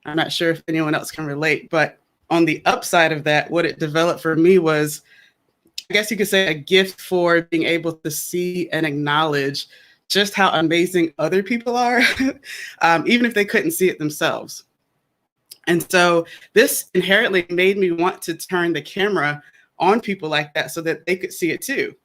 I'm not sure if anyone else can relate, but on the upside of that, what it developed for me was, I guess you could say, a gift for being able to see and acknowledge just how amazing other people are, even if they couldn't see it themselves. And so this inherently made me want to turn the camera on people like that so that they could see it too.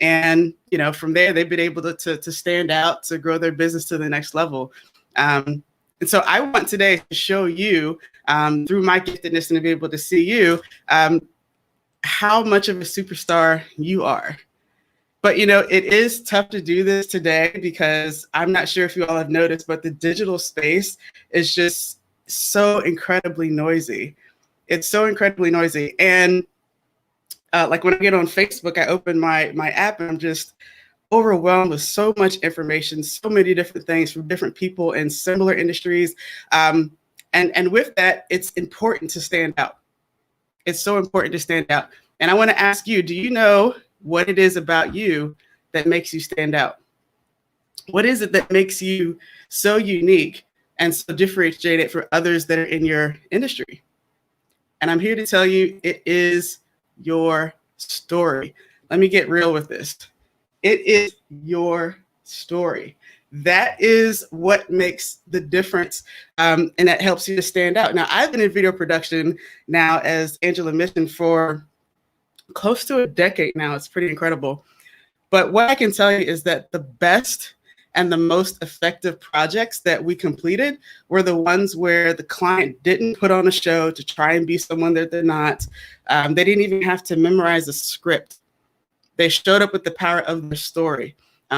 And, you know, from there, they've been able to stand out, to grow their business to the next level. And so I want today to show you, through my giftedness and to be able to see you, how much of a superstar you are. But, you know, it is tough to do this today because I'm not sure if you all have noticed, but the digital space is just so incredibly noisy. It's so incredibly noisy. And like when I get on Facebook, I open my app and I'm just overwhelmed with so much information, so many different things from different people in similar industries. And with that, it's important to stand out. It's so important to stand out. And I want to ask you, do you know what it is about you that makes you stand out? What is it that makes you so unique and so differentiated from others that are in your industry? And I'm here to tell you, it is your story. Let me get real with this. It is your story. That is what makes the difference, and that helps you to stand out. Now, I've been in video production now, as Angela mentioned, for close to a decade now. It's pretty incredible. But what I can tell you is that the best and the most effective projects that we completed were the ones where the client didn't put on a show to try and be someone that they're not. They didn't even have to memorize a script. They showed up with the power of their story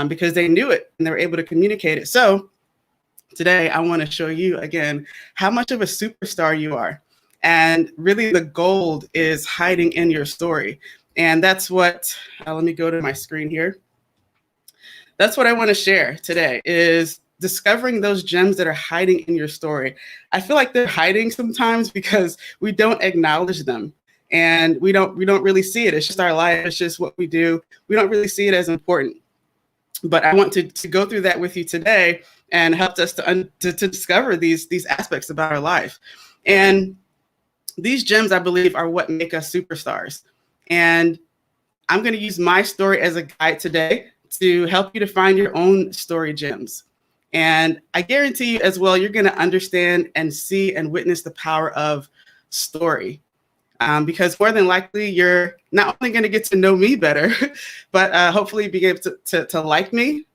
because they knew it and they were able to communicate it. So today I want to show you again how much of a superstar you are. And really the gold is hiding in your story. And that's what, let me go to my screen here. That's what I want to share today, is discovering those gems that are hiding in your story. I feel like they're hiding sometimes because we don't acknowledge them and we don't really see it. It's just our life. It's just what we do. We don't really see it as important. But I want to go through that with you today and help us to discover these aspects about our life. And these gems, I believe, are what make us superstars. And I'm going to use my story as a guide today to help you to find your own story gems. And I guarantee you as well, you're going to understand and see and witness the power of story. because more than likely you're not only going to get to know me better, but hopefully be able to like me.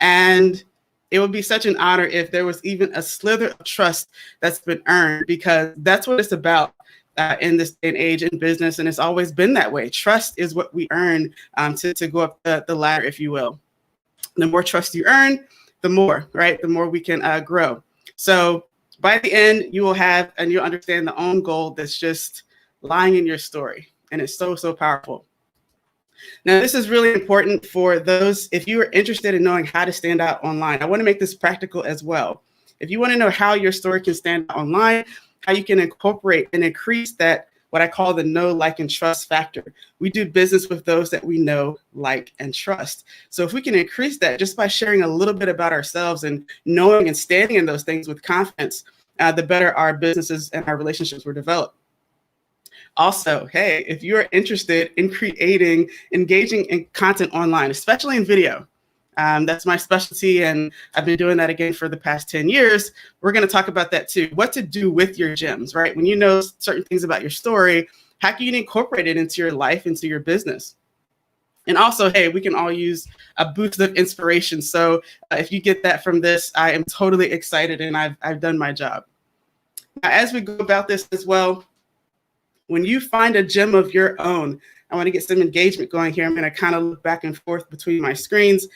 And it would be such an honor if there was even a slither of trust that's been earned, because that's what it's about in this day and age in business. And it's always been that way. Trust is what we earn to go up the ladder, if you will. The more trust you earn, the more, right? The more we can grow. So by the end, you will have, and you'll understand the own goal that's just lying in your story. And it's so, so powerful. Now, this is really important for those, if you are interested in knowing how to stand out online. I want to make this practical as well. If you want to know how your story can stand out online, how you can incorporate and increase that, what I call the know, like, and trust factor. We do business with those that we know, like, and trust. So if we can increase that just by sharing a little bit about ourselves and knowing and standing in those things with confidence, the better our businesses and our relationships will develop. Also, hey, if you're interested in creating engaging in content online, especially in video, that's my specialty, and I've been doing that again for the past 10 years. We're going to talk about that too. What to do with your gems, right? When you know certain things about your story, how can you incorporate it into your life, into your business? And also, hey, we can all use a boost of inspiration. So if you get that from this, I am totally excited, and I've done my job. Now, as we go about this as well, when you find a gem of your own, I want to get some engagement going here. I'm going to kind of look back and forth between my screens.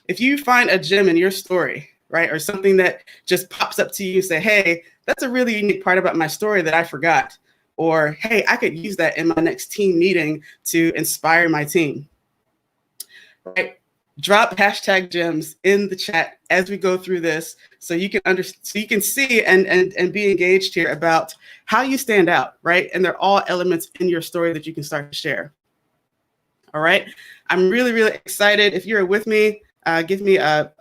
If you find a gem in your story, right, or something that just pops up to you, say, hey, that's a really unique part about my story that I forgot. Or, hey, I could use that in my next team meeting to inspire my team. Right? Drop hashtag gems in the chat as we go through this, so you can so you can see and be engaged here about how you stand out, right? And they're all elements in your story that you can start to share. All right. I'm really, really excited. If you're with me, give me a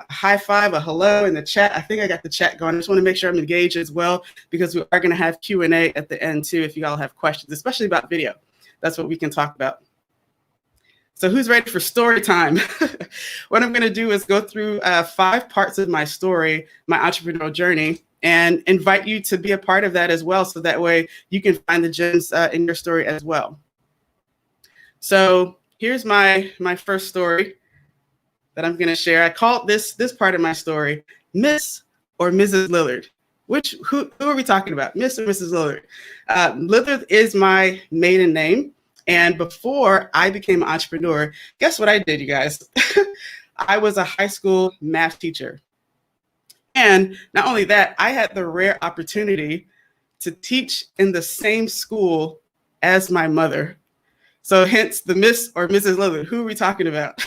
high five, a hello in the chat. I think I got the chat going. I just want to make sure I'm engaged as well, because we are going to have Q&A at the end too, if you all have questions, especially about video. That's what we can talk about. So who's ready for story time? What I'm going to do is go through 5 parts of my story, my entrepreneurial journey, and invite you to be a part of that as well. So that way you can find the gems in your story as well. So here's my first story that I'm going to share. I called this part of my story, Miss or Mrs. Lillard. Who are we talking about? Miss or Mrs. Lillard? Lillard is my maiden name. And before I became an entrepreneur, guess what I did, you guys? I was a high school math teacher. And not only that, I had the rare opportunity to teach in the same school as my mother. So hence the Miss or Mrs. Lillard. Who are we talking about?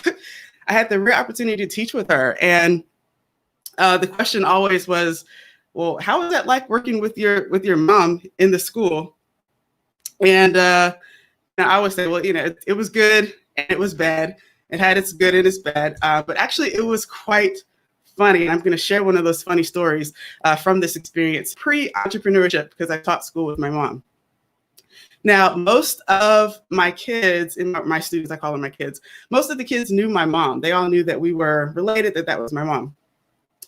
I had the rare opportunity to teach with her. And the question always was, well, how was that like working with your mom in the school? And I always say, well, it was good and it was bad. It had its good and its bad. But actually, it was quite funny. And I'm going to share one of those funny stories from this experience, pre-entrepreneurship, because I taught school with my mom. Now, most of my kids, my students, I call them my kids, most of the kids knew my mom. They all knew that we were related, that was my mom.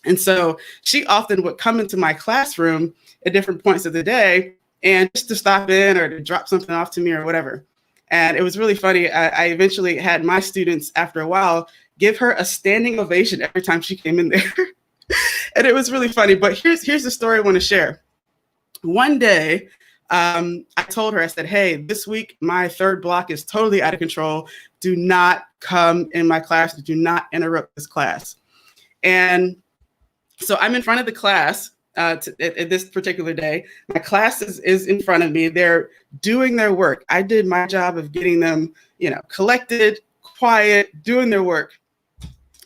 And so she often would come into my classroom at different points of the day and just to stop in or to drop something off to me or whatever. And it was really funny. I eventually had my students, after a while, give her a standing ovation every time she came in there. And it was really funny. But here's the story I want to share. One day, I told her, I said, hey, this week, my third block is totally out of control. Do not come in my class. Do not interrupt this class. And so I'm in front of the class at this particular day. My class is in front of me. They're doing their work. I did my job of getting them, collected, quiet, doing their work.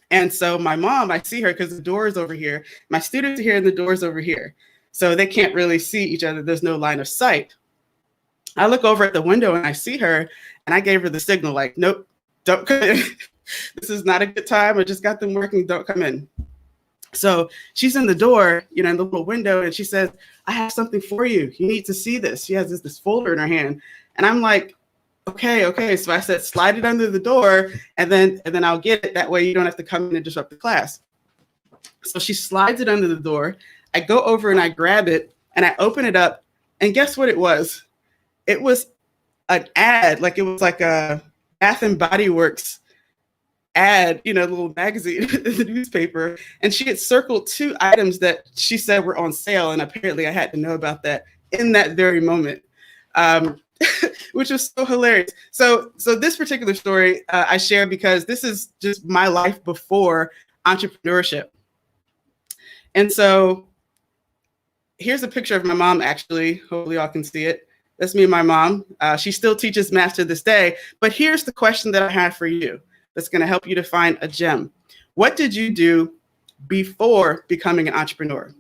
And so my mom, I see her because the door is over here. My students are here and the door's over here. So they can't really see each other. There's no line of sight. I look over at the window and I see her, and I gave her the signal like, nope, don't come in. This is not a good time. I just got them working. Don't come in. So she's in the door, in the little window, and she says, I have something for you. You need to see this. She has this folder in her hand. And I'm like, okay. So I said, slide it under the door, and then I'll get it. That way you don't have to come in and disrupt the class. So she slides it under the door. I go over and I grab it and I open it up. And guess what it was? it was an ad, like it was like a Bath and Body Works ad, you know, little magazine in the newspaper. And she had circled 2 items that she said were on sale. And apparently I had to know about that in that very moment, which was so hilarious. So this particular story I share because this is just my life before entrepreneurship. And so here's a picture of my mom, actually. Hopefully y'all can see it. That's me and my mom. She still teaches math to this day. But here's the question that I have for you that's going to help you to find a gem. What did you do before becoming an entrepreneur?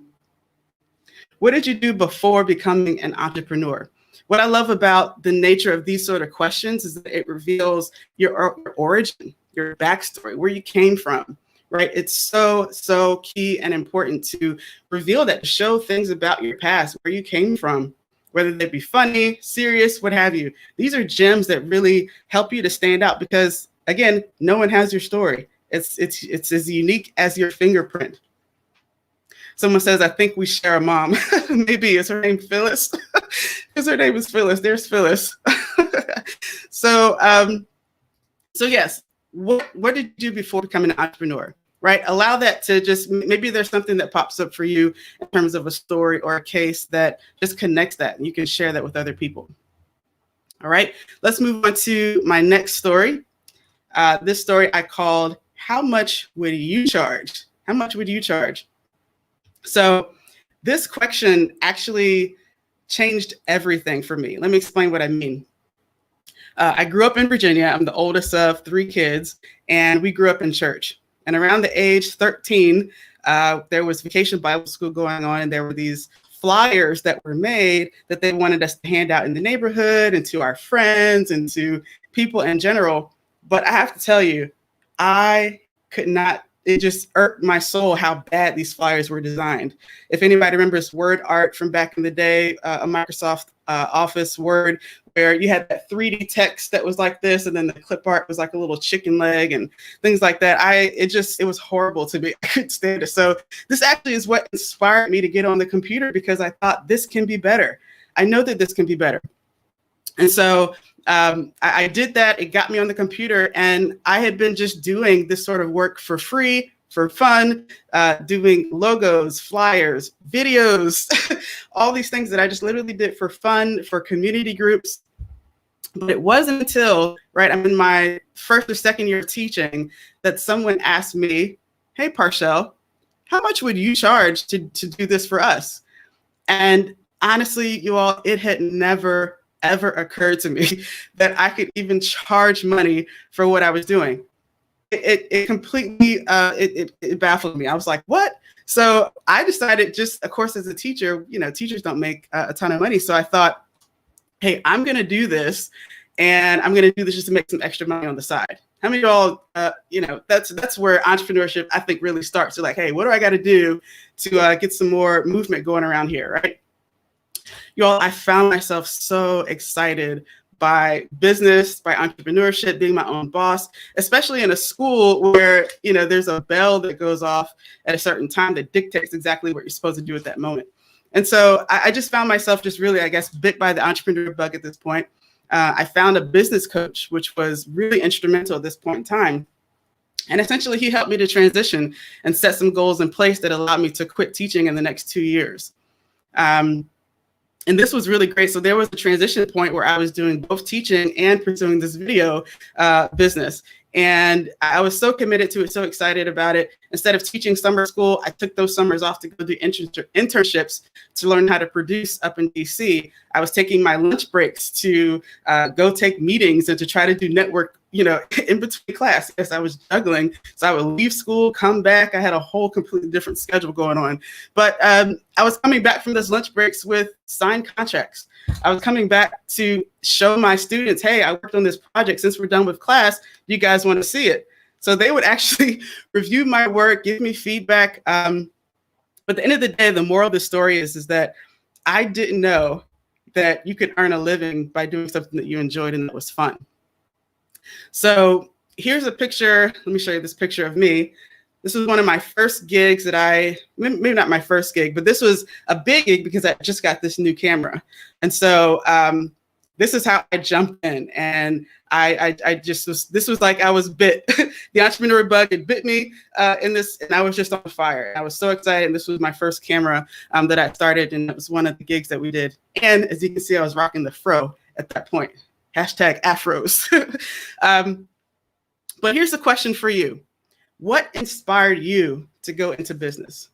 What did you do before becoming an entrepreneur? What I love about the nature of these sort of questions is that it reveals your origin, your backstory, where you came from, right? It's so key and important to reveal that, to show things about your past, where you came from, whether they be funny, serious, what have you. These are gems that really help you to stand out because, again, no one has your story. It's as unique as your fingerprint. Someone says, I think we share a mom. Maybe. Is her name Phyllis? Because her name is Phyllis. There's Phyllis. So yes, what did you do before becoming an entrepreneur? Right? Allow that to just, maybe there's something that pops up for you in terms of a story or a case that just connects that, and you can share that with other people. All right, let's move on to my next story. This story I called, How Much Would You Charge? How much would you charge? So this question actually changed everything for me. Let me explain what I mean. I grew up in Virginia. I'm the oldest of 3 kids, and we grew up in church. And around the age 13, there was Vacation Bible School going on, and there were these flyers that were made that they wanted us to hand out in the neighborhood and to our friends and to people in general. But I have to tell you, I could not, it just irked my soul how bad these flyers were designed. If anybody remembers Word art from back in the day, a Microsoft Office Word, where you had that 3D text that was like this, and then the clip art was like a little chicken leg and things like that. It was horrible to me. I couldn't stand it. So this actually is what inspired me to get on the computer, because I thought this can be better. I know that this can be better. And so I did that. It got me on the computer, and I had been just doing this sort of work for free, for fun, doing logos, flyers, videos, all these things that I just literally did for fun, for community groups. But it wasn't until, right, I'm in my 1st or 2nd year of teaching, that someone asked me, hey, Parshell, how much would you charge to do this for us? And honestly, you all, it had never ever occurred to me that I could even charge money for what I was doing. It completely, it baffled me. I was like, what? So I decided, just, of course, as a teacher, you know, teachers don't make a ton of money. So I thought, hey, I'm going to do this, and I'm going to do this just to make some extra money on the side. How many of y'all, you know, that's where entrepreneurship, I think, really starts. So like, hey, what do I got to do to get some more movement going around here, right? Y'all, I found myself so excited by business, by entrepreneurship, being my own boss, especially in a school where, you know, there's a bell that goes off at a certain time that dictates exactly what you're supposed to do at that moment. And so I just found myself just really, I guess, bit by the entrepreneur bug at this point. I found a business coach, which was really instrumental at this point in time. And essentially, he helped me to transition and set some goals in place that allowed me to quit teaching in the next 2 years. And this was really great. So there was a transition point where I was doing both teaching and pursuing this video business. And I was so committed to it, so excited about it. Instead of teaching summer school, I took those summers off to go do internships to learn how to produce up in DC. I was taking my lunch breaks to go take meetings and to try to do network, you know, in between class. Yes, I was juggling. So I would leave school, come back. I had a whole completely different schedule going on. But I was coming back from those lunch breaks with signed contracts. I was coming back to show my students, hey, I worked on this project. Since we're done with class, you guys want to see it? So they would actually review my work, give me feedback. But at the end of the day, the moral of the story is that I didn't know that you could earn a living by doing something that you enjoyed and that was fun. So here's a picture. Let me show you this picture of me. This was one of my first gigs that maybe not my first gig, but this was a big gig because I just got this new camera. And so this is how I jumped in. And I just was, this was like I was bit. The entrepreneur bug had bit me in this, and I was just on fire. I was so excited. And this was my first camera that I started, and it was one of the gigs that we did. And as you can see, I was rocking the fro at that point. Hashtag afros. But here's the question for you. What inspired you to go into business?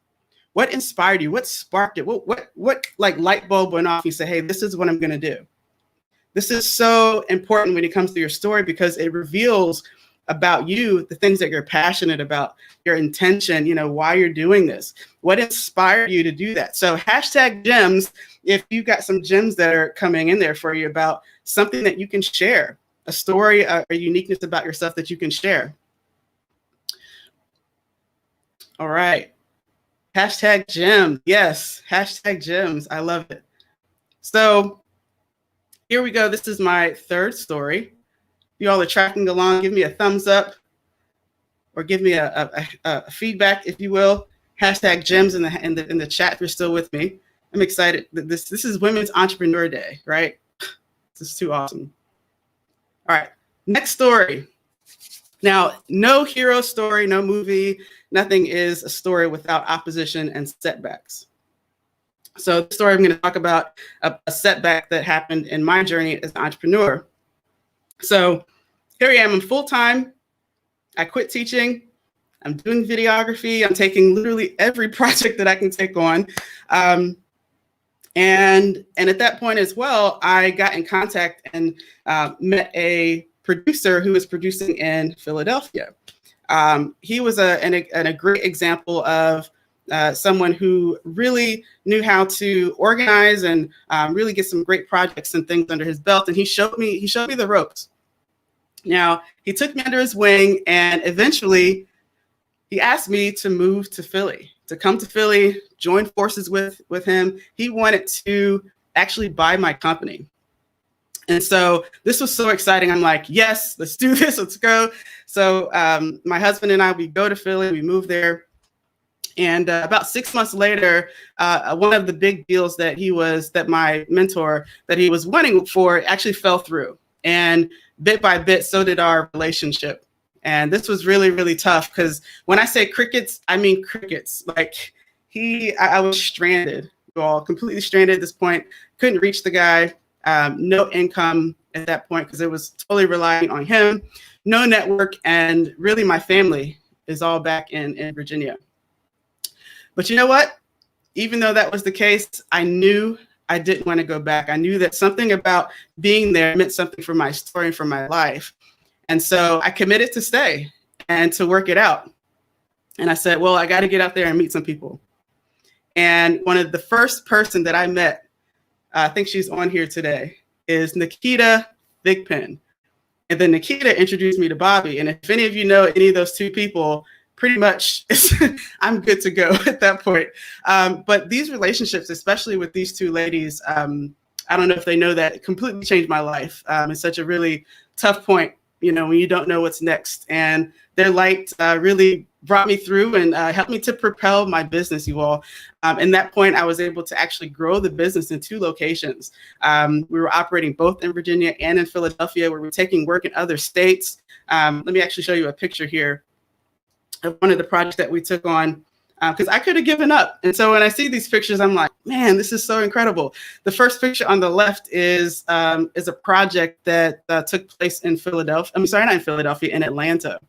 What inspired you? What sparked it? What like light bulb went off? You say, hey, this is what I'm going to do. This is so important when it comes to your story, because it reveals about you, the things that you're passionate about, your intention, you know, why you're doing this. What inspired you to do that? So hashtag gems, if you've got some gems that are coming in there for you about something that you can share, a story, a uniqueness about yourself that you can share. All right. Hashtag gems. Yes, hashtag gems. I love it. So here we go. This is my third story. You all are tracking along. Give me a thumbs up or give me a feedback, if you will. Hashtag gems in the chat if you're still with me. I'm excited. This is Women's Entrepreneur Day, right? This is too awesome. All right, next story. Now, no hero story, no movie, nothing is a story without opposition and setbacks. So the story I'm going to talk about a setback that happened in my journey as an entrepreneur. So here I am, I'm full-time. I quit teaching. I'm doing videography. I'm taking literally every project that I can take on. And at that point as well, I got in contact and met a producer who was producing in Philadelphia. He was a great example of someone who really knew how to organize and really get some great projects and things under his belt. And he showed me the ropes. Now, he took me under his wing, and eventually he asked me to move to Philly, to come to Philly, join forces with him. He wanted to actually buy my company. And so this was so exciting. I'm like, yes, let's do this. Let's go. So my husband and I, we go to Philly, we move there. And about 6 months later, one of the big deals that my mentor, that he was wanting for, actually fell through. And bit by bit, so did our relationship. And this was really, really tough, because when I say crickets, I mean crickets. Like I was stranded, you all, completely stranded at this point. Couldn't reach the guy. No income at that point, because it was totally relying on him. No network, and really my family is all back in Virginia. But you know what? Even though that was the case, I knew I didn't want to go back. I knew that something about being there meant something for my story and for my life. And so I committed to stay and to work it out. And I said, well, I got to get out there and meet some people. And one of the first person that I met, I think she's on here today, is Nikita Thigpen. And then Nikita introduced me to Bobby. And if any of you know any of those two people, pretty much I'm good to go at that point. But these relationships, especially with these two ladies, I don't know if they know that, it completely changed my life. It's such a really tough point, you know, when you don't know what's next. And their light really brought me through and helped me to propel my business, you all. In that point, I was able to actually grow the business in 2 locations. We were operating both in Virginia and in Philadelphia, where we were taking work in other states. Let me actually show you a picture here of one of the projects that we took on, because I could have given up. And so when I see these pictures, I'm like, man, this is so incredible. The first picture on the left is a project that took place in Philadelphia. I'm sorry, not in Philadelphia, in Atlanta.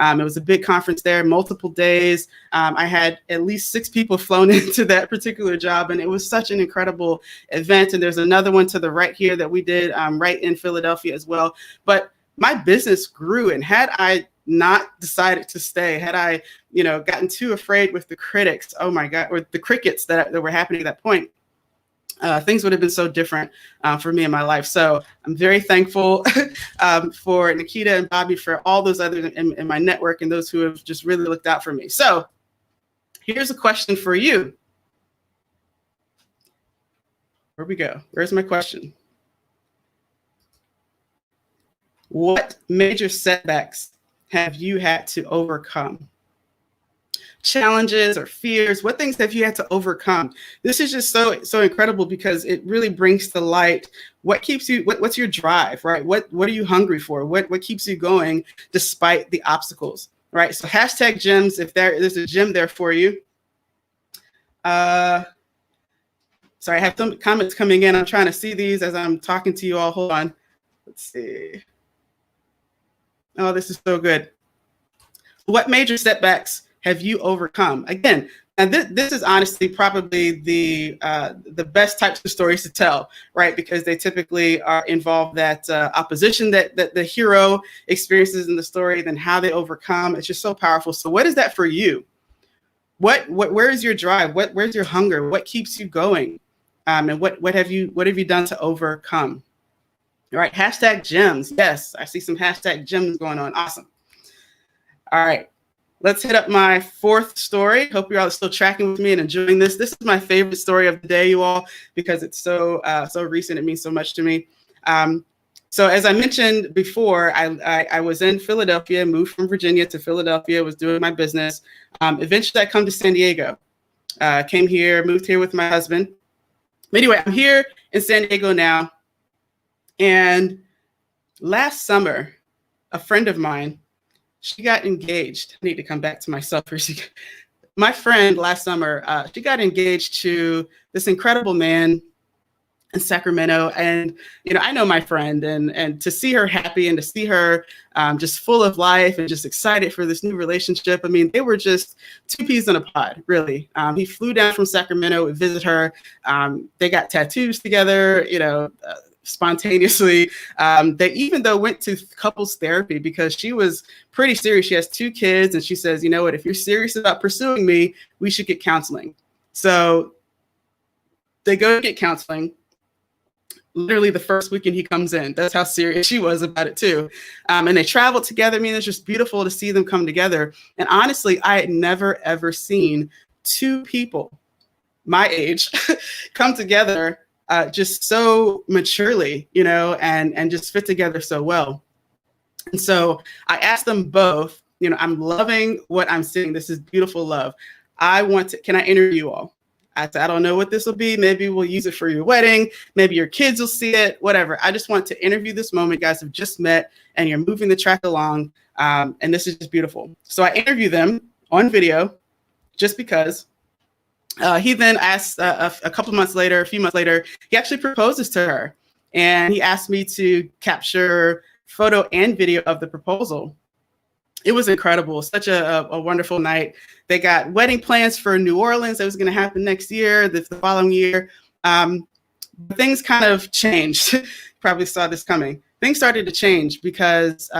It was a big conference there, multiple days. I had at least 6 people flown into that particular job, and it was such an incredible event. And there's another one to the right here that we did right in Philadelphia as well. But my business grew, and had I not decided to stay, had I, gotten too afraid with the critics, oh my God, or the crickets that were happening at that point, things would have been so different for me in my life. So I'm very thankful for Nikita and Bobby, for all those others in my network, and those who have just really looked out for me. So here's a question for you. Where we go? Where's my question? What major setbacks have you had to overcome challenges or fears? What things have you had to overcome? This is just so incredible because it really brings to light what keeps you, what's your drive, right? What are you hungry for? What keeps you going despite the obstacles, right? So hashtag gems, if there's a gem there for you. Sorry, I have some comments coming in. I'm trying to see these as I'm talking to you all. Hold on. Let's see. Oh, this is so good. What major setbacks have you overcome? Again, and this is honestly probably the best types of stories to tell, right? Because they typically are involve that opposition that the hero experiences in the story, then how they overcome. It's just so powerful. So what is that for you? Where is your drive? Where's your hunger? What keeps you going? And what have you done to overcome? All right, hashtag gems. Yes, I see some hashtag gems going on. Awesome. All right, let's hit up my fourth story. Hope you're all still tracking with me and enjoying this. This is my favorite story of the day, you all, because it's so recent. It means so much to me. So as I mentioned before, I was in Philadelphia, moved from Virginia to Philadelphia, was doing my business. Eventually, I come to San Diego. Came here, moved here with my husband. Anyway, I'm here in San Diego now. And last summer, a friend of mine, she got engaged. I need to come back to myself for a second. My friend last summer, she got engaged to this incredible man in Sacramento. And, I know my friend, and to see her happy and to see her just full of life and just excited for this new relationship. I mean, they were just two peas in a pod, really. He flew down from Sacramento to visit her. They got tattoos together, spontaneously. They even went to couples therapy because she was pretty serious. She has 2 kids, and she says, you know what, if you're serious about pursuing me, we should get counseling. So they go to get counseling. Literally the first weekend he comes in. That's how serious she was about it too. And they traveled together. I mean, it's just beautiful to see them come together. And honestly, I had never, ever seen 2 people my age come together just so maturely, and just fit together so well. And so I asked them both, I'm loving what I'm seeing. This is beautiful love. Can I interview you all? I said, I don't know what this will be. Maybe we'll use it for your wedding. Maybe your kids will see it, whatever. I just want to interview this moment. You guys have just met and you're moving the track along. And this is just beautiful. So I interview them on video just because. He then asked a few months later, he actually proposes to her. And he asked me to capture photo and video of the proposal. It was incredible. Such a wonderful night. They got wedding plans for New Orleans. That was going to happen next year, the following year. Things kind of changed. You probably saw this coming. Things started to change because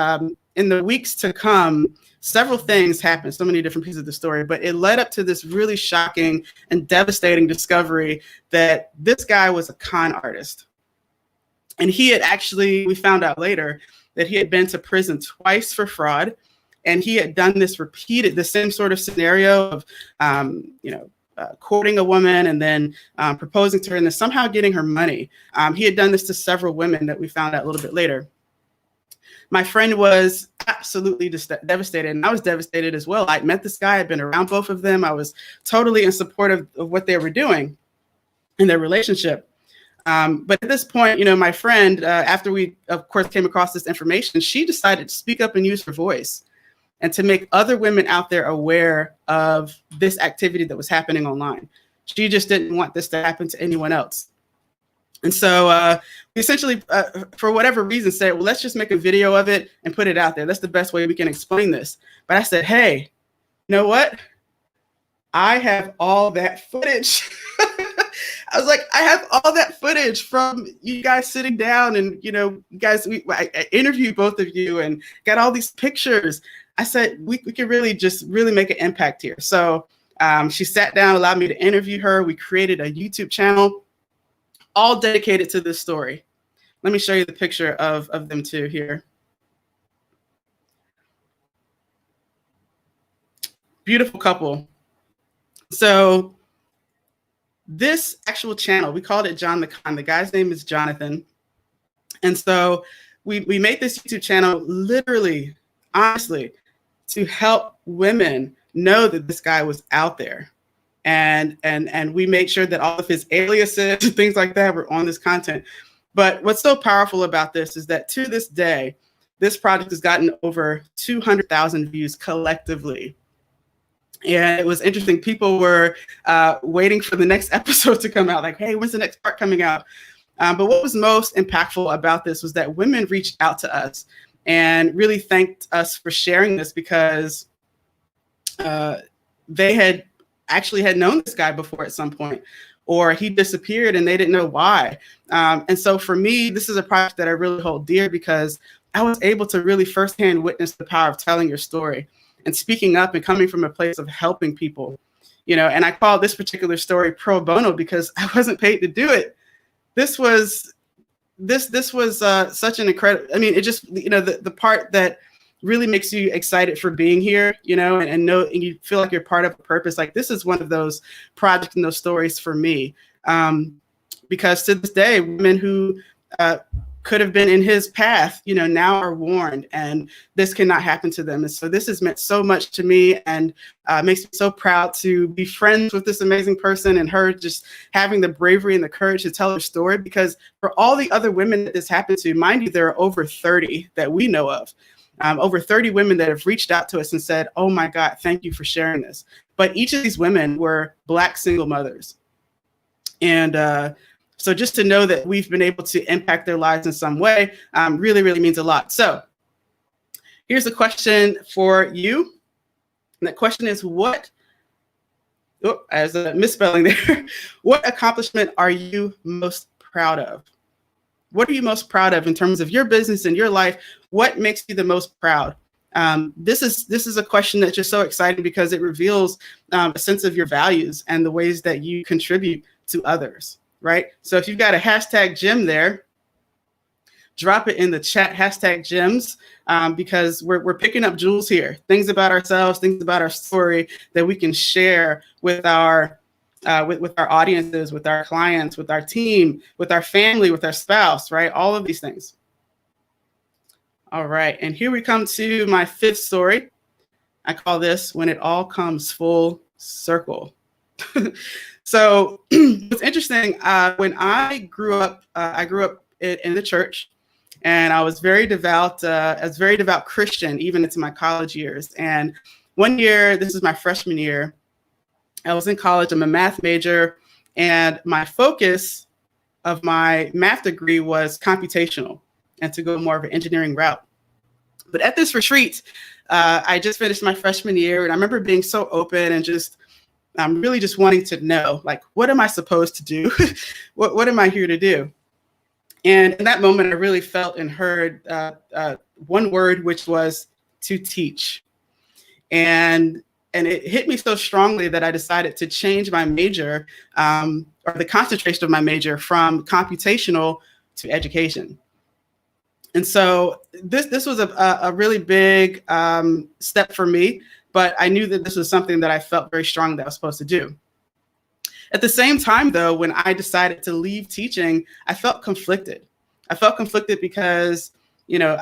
in the weeks to come, several things happened, so many different pieces of the story, but it led up to this really shocking and devastating discovery that this guy was a con artist. And he had we found out later that he had been to prison twice for fraud. And he had done this the same sort of scenario of, courting a woman and then proposing to her and then somehow getting her money. He had done this to several women that we found out a little bit later. My friend was absolutely devastated, and I was devastated as well. I'd met this guy, I'd been around both of them. I was totally in support of what they were doing in their relationship. But at this point, my friend, after we, of course, came across this information, she decided to speak up and use her voice and to make other women out there aware of this activity that was happening online. She just didn't want this to happen to anyone else. And so we essentially, for whatever reason, said, well, let's just make a video of it and put it out there. That's the best way we can explain this. But I said, hey, you know what? I have all that footage. I was like, I have all that footage from you guys sitting down and, I interviewed both of you and got all these pictures. I said, we could really make an impact here. So she sat down, allowed me to interview her. We created a YouTube channel all dedicated to this story. Let me show you the picture of them two here. Beautiful couple. So this actual channel, we called it John the Con. The guy's name is Jonathan. And so we made this YouTube channel literally, honestly, to help women know that this guy was out there. And we made sure that all of his aliases, things like that, were on this content. But what's so powerful about this is that to this day, this project has gotten over 200,000 views collectively. And it was interesting. People were waiting for the next episode to come out, like, hey, when's the next part coming out? But what was most impactful about this was that women reached out to us and really thanked us for sharing this, because they had known this guy before at some point, or he disappeared and they didn't know why. And so for me, this is a project that I really hold dear, because I was able to really firsthand witness the power of telling your story and speaking up and coming from a place of helping people, you know. And I call this particular story pro bono because I wasn't paid to do it. This was such an incredible, I mean, it just, you know, the part that really makes you excited for being here, you know, and you feel like you're part of a purpose. Like, this is one of those projects and those stories for me, because to this day, women who could have been in his path, you know, now are warned, and this cannot happen to them. And so this has meant so much to me, and makes me so proud to be friends with this amazing person, and her just having the bravery and the courage to tell her story. Because for all the other women that this happened to, mind you, there are over 30 that we know of. Over 30 women that have reached out to us and said, oh my God, thank you for sharing this. But each of these women were Black single mothers. And so just to know that we've been able to impact their lives in some way really, really means a lot. So here's a question for you. And that question is, as a misspelling there, what accomplishment are you most proud of? What are you most proud of in terms of your business and your life? What makes you the most proud? This is a question that's just so exciting, because it reveals a sense of your values and the ways that you contribute to others, right? So if you've got a hashtag gem there, drop it in the chat, hashtag gems, because we're picking up jewels here, things about ourselves, things about our story that we can share with our audiences, with our clients, with our team, with our family, with our spouse, right? All of these things. All right, and here we come to my fifth story. I call this When It All Comes Full Circle. So what's interesting, when I grew up in the church, and I was very devout, Christian, even into my college years. And one year, this is my freshman year, I was in college. I'm a math major, and my focus of my math degree was computational and to go more of an engineering route. But at this retreat, I just finished my freshman year, and I remember being so open and just really just wanting to know, like, what am I supposed to do? What am I here to do? And in that moment, I really felt and heard one word, which was to teach. And it hit me so strongly that I decided to change my major, or the concentration of my major, from computational to education. And so this was a really big step for me, but I knew that this was something that I felt very strong that I was supposed to do. At the same time, though, when I decided to leave teaching, I felt conflicted. I felt conflicted because, you know,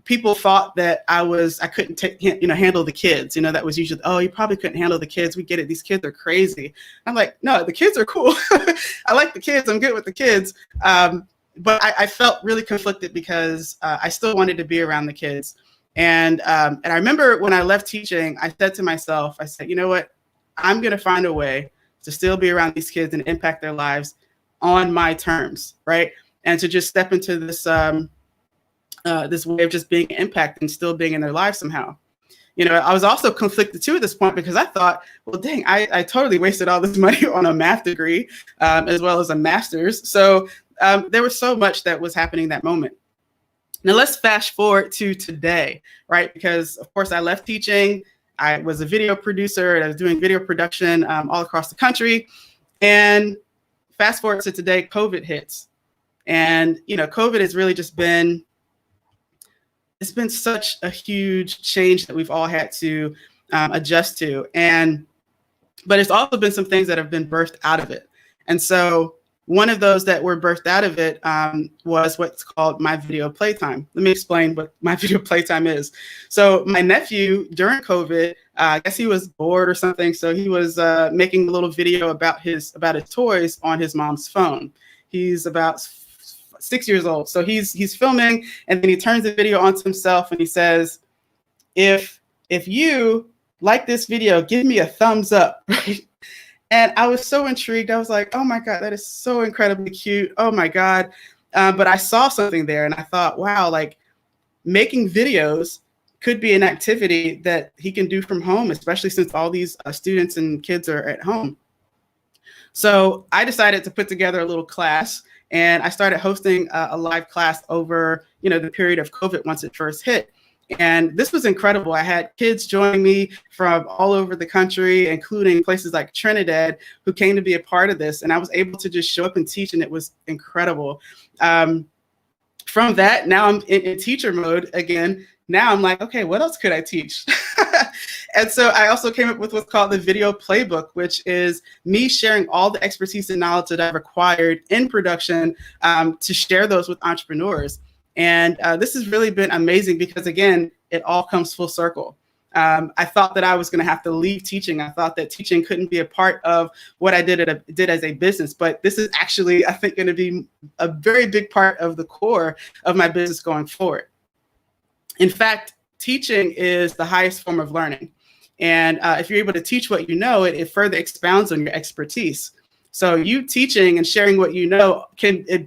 people thought that I couldn't handle the kids. You know, that was usually, oh, you probably couldn't handle the kids. We get it. These kids are crazy. I'm like, no, the kids are cool. I like the kids. I'm good with the kids. But I felt really conflicted because I still wanted to be around the kids. And I remember when I left teaching, I said to myself, I said, you know what? I'm going to find a way to still be around these kids and impact their lives on my terms, right? And to just step into this this way of just being an impact and still being in their lives somehow. You know, I was also conflicted too at this point, because I thought, well, dang, I totally wasted all this money on a math degree as well as a master's. So there was so much that was happening that moment. Now let's fast forward to today, right? Because of course I left teaching. I was a video producer, and I was doing video production all across the country. And fast forward to today, COVID hits. And, you know, COVID has really just been, it's been such a huge change that we've all had to adjust to. But it's also been some things that have been birthed out of it. And so one of those that were birthed out of it was what's called My Video Playtime. Let me explain what My Video Playtime is. So my nephew, during COVID, I guess he was bored or something, so he was making a little video about his toys on his mom's phone. He's about 6 years old, so he's filming, and then he turns the video onto himself, and he says, "If you like this video, give me a thumbs up." Right? And I was so intrigued. I was like, oh my God, that is so incredibly cute. Oh my God. But I saw something there and I thought, wow, like making videos could be an activity that he can do from home, especially since all these students and kids are at home. So I decided to put together a little class, and I started hosting a live class over, the period of COVID once it first hit. And this was incredible. I had kids joining me from all over the country, including places like Trinidad, who came to be a part of this. And I was able to just show up and teach, and it was incredible. From that, now I'm in teacher mode again. Now I'm like, okay, what else could I teach? And so I also came up with what's called the Video Playbook, which is me sharing all the expertise and knowledge that I've acquired in production to share those with entrepreneurs. And this has really been amazing because, again, it all comes full circle. I thought that I was going to have to leave teaching. I thought that teaching couldn't be a part of what I did as a business. But this is actually, I think, going to be a very big part of the core of my business going forward. In fact, teaching is the highest form of learning. And if you're able to teach what you know, it further expounds on your expertise. So you teaching and sharing what you know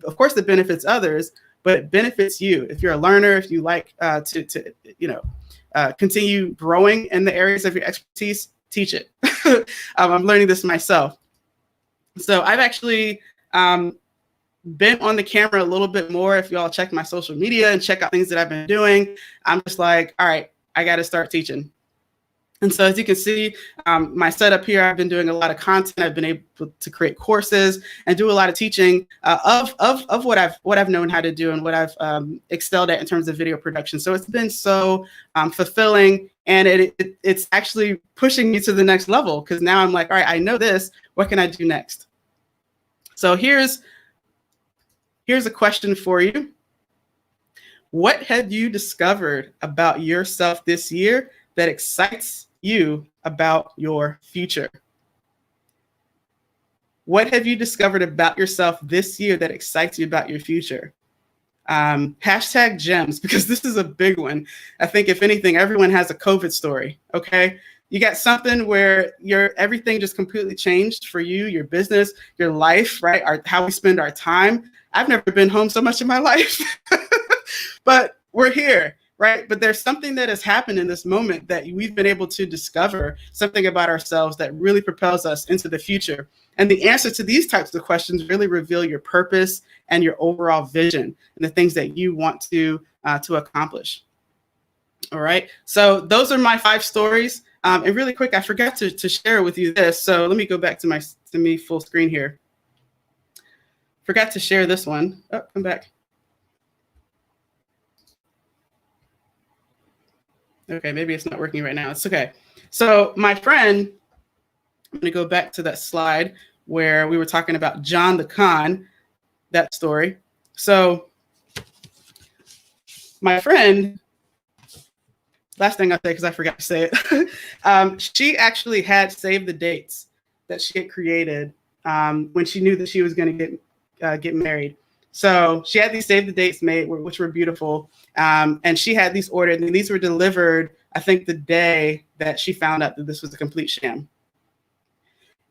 of course, it benefits others, but it benefits you. If you're a learner, if you like to continue growing in the areas of your expertise, teach it. I'm learning this myself. So I've actually been on the camera a little bit more. If y'all check my social media and check out things that I've been doing, I'm just like, all right, I got to start teaching. And so as you can see, my setup here, I've been doing a lot of content. I've been able to create courses and do a lot of teaching of what I've known how to do and what I've excelled at in terms of video production. So it's been so fulfilling, and it's actually pushing me to the next level, because now I'm like, all right, I know this. What can I do next? So here's a question for you. What have you discovered about yourself this year that excites you about your future? What have you discovered about yourself this year that excites you about your future? Hashtag gems, because this is a big one. I think if anything, everyone has a COVID story, okay? You got something where everything just completely changed for you, your business, your life, right? How we spend our time. I've never been home so much in my life, but we're here. Right. But there's something that has happened in this moment that we've been able to discover something about ourselves that really propels us into the future. And the answer to these types of questions really reveal your purpose and your overall vision and the things that you want to accomplish. All right. So those are my 5 stories. And really quick, I forgot to share with you this. So let me go back to me full screen here. Forgot to share this one. Oh, come back. Okay, maybe it's not working right now. It's okay. So my friend, I'm going to go back to that slide where we were talking about John the Con, that story. So my friend, last thing I'll say, because I forgot to say it, she actually had saved the dates that she had created when she knew that she was going to get married. So she had these save the dates made, which were beautiful. And she had these ordered, and these were delivered, I think, the day that she found out that this was a complete sham.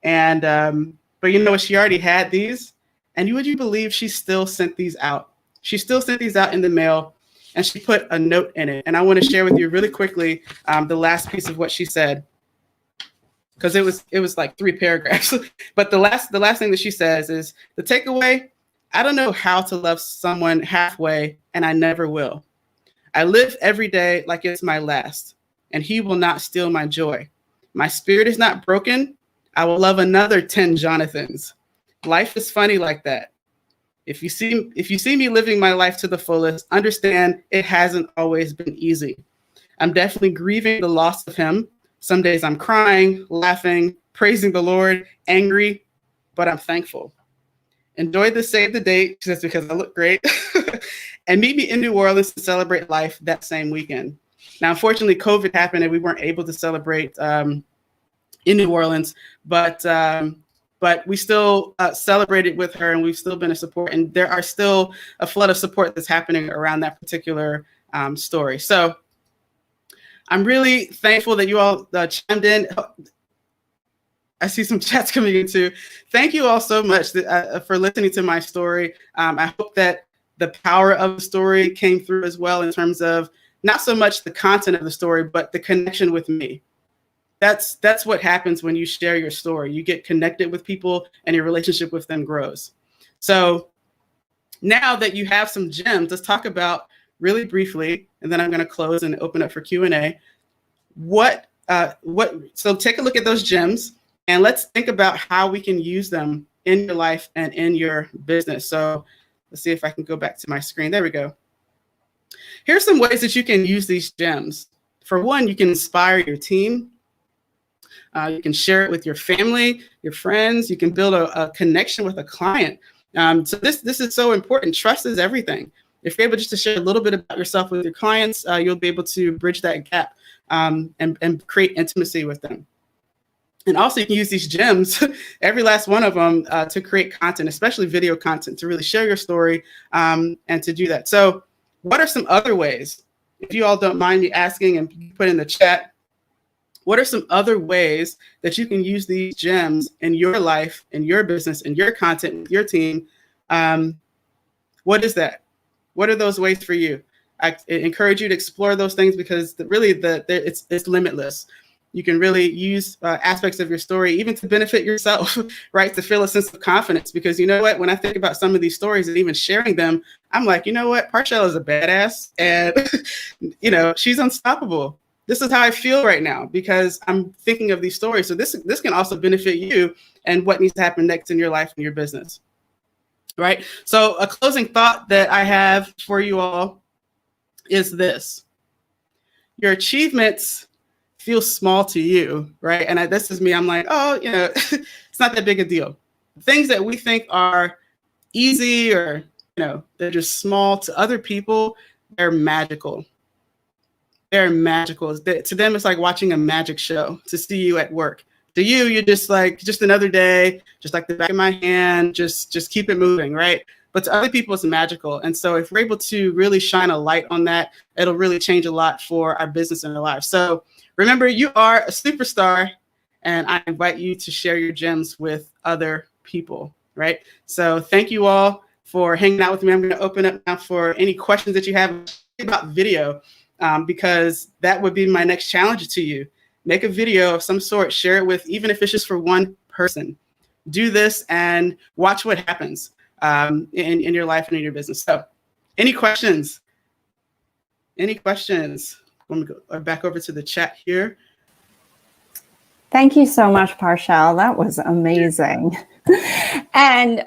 And, but you know what? She already had these. And would you believe she still sent these out? She still sent these out in the mail, and she put a note in it. And I want to share with you really quickly the last piece of what she said, because it was like 3 paragraphs. But the last thing that she says is, the takeaway: I don't know how to love someone halfway, and I never will. I live every day like it's my last, and he will not steal my joy. My spirit is not broken. I will love another 10 Jonathans. Life is funny like that. If you see me living my life to the fullest, understand it hasn't always been easy. I'm definitely grieving the loss of him. Some days I'm crying, laughing, praising the Lord, angry, but I'm thankful. Enjoy the save the date just because I look great. And meet me in New Orleans to celebrate life that same weekend. Now, unfortunately, COVID happened and we weren't able to celebrate in New Orleans, but we still celebrated with her, and we've still been a support. And there are still a flood of support that's happening around that particular story. So I'm really thankful that you all chimed in. I see some chats coming in too. Thank you all so much for listening to my story. I hope that the power of the story came through as well in terms of not so much the content of the story, but the connection with me. That's what happens when you share your story. You get connected with people and your relationship with them grows. So now that you have some gems, let's talk about really briefly, and then I'm going to close and open up for Q&A. So take a look at those gems and let's think about how we can use them in your life and in your business. So let's see if I can go back to my screen. There we go. Here's some ways that you can use these gems. For one, you can inspire your team. You can share it with your family, your friends. You can build a connection with a client. So this is so important. Trust is everything. If you're able just to share a little bit about yourself with your clients, you'll be able to bridge that gap and create intimacy with them. And also you can use these gems, every last one of them, to create content, especially video content, to really share your story and to do that. So what are some other ways, if you all don't mind me asking and put in the chat, what are some other ways that you can use these gems in your life, in your business, in your content, with your team? What is that? What are those ways for you? I encourage you to explore those things because it's limitless. You can really use aspects of your story even to benefit yourself, right? To feel a sense of confidence. Because you know what? When I think about some of these stories and even sharing them, I'm like, you know what? Parshell is a badass and, she's unstoppable. This is how I feel right now because I'm thinking of these stories. So this can also benefit you and what needs to happen next in your life and your business, right? So a closing thought that I have for you all is this. Your achievements feel small to you, right? And this is me. I'm like, oh, it's not that big a deal. Things that we think are easy or, they're just small to other people, they're magical. They're magical. To them, it's like watching a magic show to see you at work. To you, you're just like, just another day, just like the back of my hand, just keep it moving, right? But to other people, it's magical. And so if we're able to really shine a light on that, it'll really change a lot for our business and our lives. So remember, you are a superstar, and I invite you to share your gems with other people, right? So thank you all for hanging out with me. I'm going to open up now for any questions that you have about video, because that would be my next challenge to you. Make a video of some sort, share it with, even if it's just for one person. Do this and watch what happens in your life and in your business. So any questions? Any questions? Let me go back over to the chat here. Thank you so much, Parshell. That was amazing. And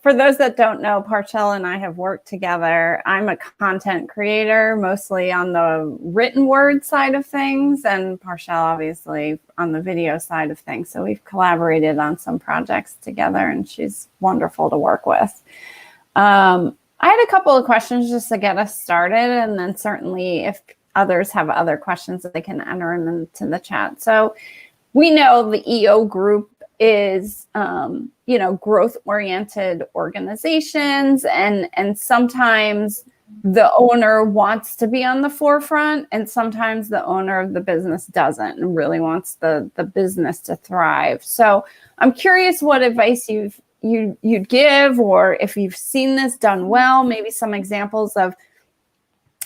for those that don't know, Parshell and I have worked together. I'm a content creator, mostly on the written word side of things, and Parshell obviously on the video side of things. So we've collaborated on some projects together, and she's wonderful to work with. I had a couple of questions just to get us started, and then certainly if others have other questions, they can enter them into the chat. So we know the EO group is, growth-oriented organizations, and sometimes the owner wants to be on the forefront, and sometimes the owner of the business doesn't and really wants the business to thrive. So I'm curious what advice you'd give, or if you've seen this done well, maybe some examples of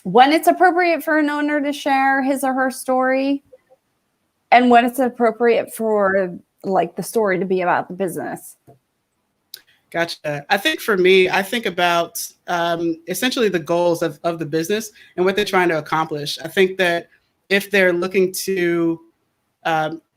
when it's appropriate for an owner to share his or her story, and when it's appropriate for the story to be about the business. Gotcha. I think for me, I think about essentially the goals of the business and what they're trying to accomplish. I think that if they're looking to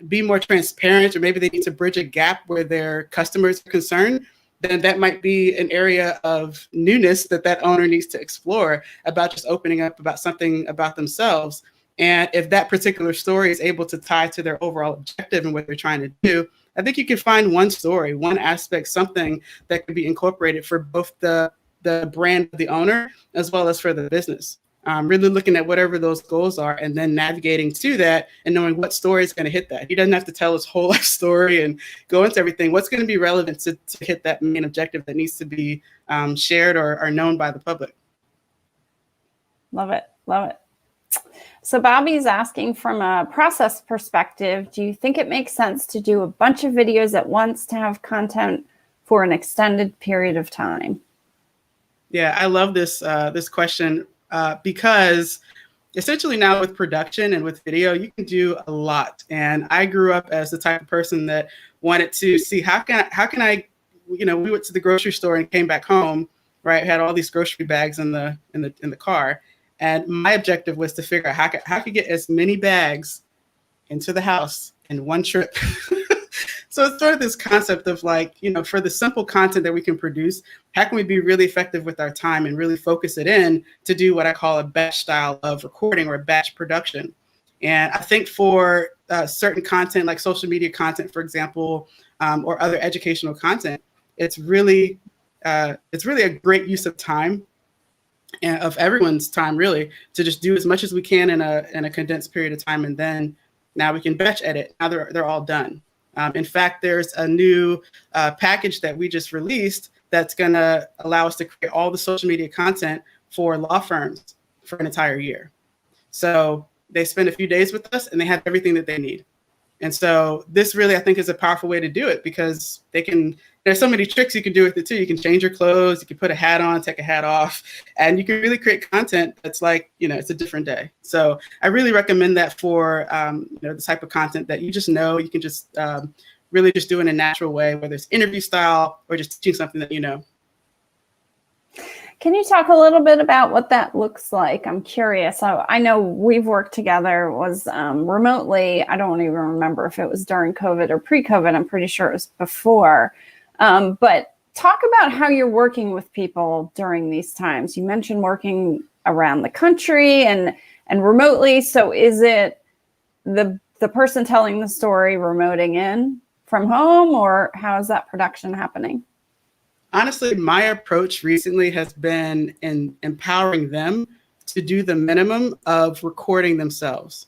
be more transparent, or maybe they need to bridge a gap where their customers are concerned, then that might be an area of newness that owner needs to explore about just opening up about something about themselves. And if that particular story is able to tie to their overall objective and what they're trying to do, I think you can find one story, one aspect, something that could be incorporated for both the brand of the owner as well as for the business. Really looking at whatever those goals are and then navigating to that and knowing what story is going to hit that. He doesn't have to tell his whole life story and go into everything. What's going to be relevant to hit that main objective that needs to be shared or known by the public. Love it. Love it. So Bobby's asking, from a process perspective, do you think it makes sense to do a bunch of videos at once to have content for an extended period of time? Yeah, I love this this question because essentially now with production and with video, you can do a lot. And I grew up as the type of person that wanted to see how can I, you know, we went to the grocery store and came back home, right? Had all these grocery bags in the car. And my objective was to figure out how I could get as many bags into the house in one trip. So it's sort of this concept of like, you know, for the simple content that we can produce, how can we be really effective with our time and really focus it in to do what I call a batch style of recording or a batch production. And I think for certain content like social media content, for example, or other educational content, it's really a great use of time, and of everyone's time, really, to just do as much as we can in a condensed period of time, and then now we can batch edit. Now they're all done. In fact, there's a new package that we just released that's going to allow us to create all the social media content for law firms for an entire year. So they spend a few days with us and they have everything that they need. And so this really, I think, is a powerful way to do it because there's so many tricks you can do with it too. You can change your clothes, you can put a hat on, take a hat off, and you can really create content that's like, you know, it's a different day. So I really recommend that for, you know, the type of content that you just know, you can just really just do in a natural way, whether it's interview style or just teaching something that you know. Can you talk a little bit about what that looks like? I'm curious. So I know we've worked together, was remotely. I don't even remember if it was during COVID or pre-COVID. I'm pretty sure it was before. But talk about how you're working with people during these times. You mentioned working around the country and remotely. So is it the person telling the story remoting in from home, or how is that production happening? Honestly, my approach recently has been in empowering them to do the minimum of recording themselves.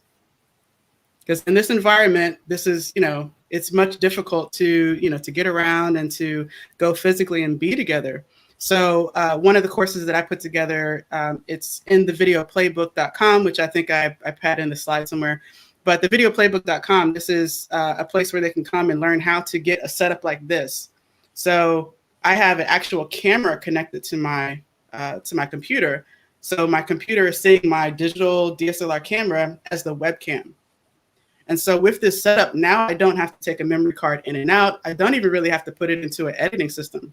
Because in this environment, this is, you know, it's much difficult to, you know, to get around and to go physically and be together. So one of the courses that I put together, it's in the videoplaybook.com, which I think I had in the slide somewhere. But the videoplaybook.com, this is a place where they can come and learn how to get a setup like this. So I have an actual camera connected to my computer. So my computer is seeing my digital DSLR camera as the webcam. And so with this setup, now I don't have to take a memory card in and out. I don't even really have to put it into an editing system.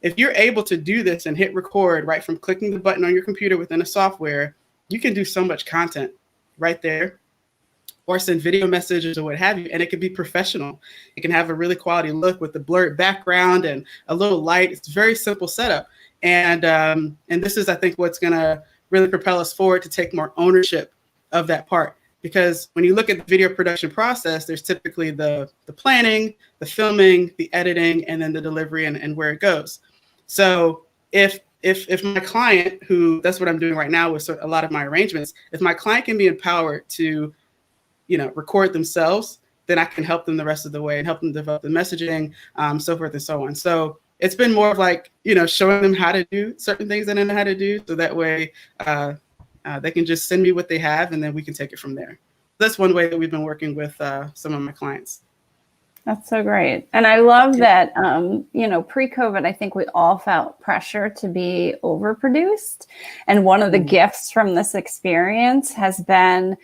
If you're able to do this and hit record right from clicking the button on your computer within a software, you can do so much content right there, or send video messages or what have you, and it can be professional. It can have a really quality look with the blurred background and a little light. It's a very simple setup. And this is, I think, what's gonna really propel us forward to take more ownership of that part. Because when you look at the video production process, there's typically the planning, the filming, the editing, and then the delivery and where it goes. So if my client, who that's what I'm doing right now with a lot of my arrangements, if my client can be empowered to, you know, record themselves, then I can help them the rest of the way and help them develop the messaging, so forth and so on. So it's been more of like, you know, showing them how to do certain things that I know how to do. So that way they can just send me what they have and then we can take it from there. That's one way that we've been working with some of my clients. That's so great. And I love that, you know, pre-COVID, I think we all felt pressure to be overproduced. And one of the gifts from this experience has been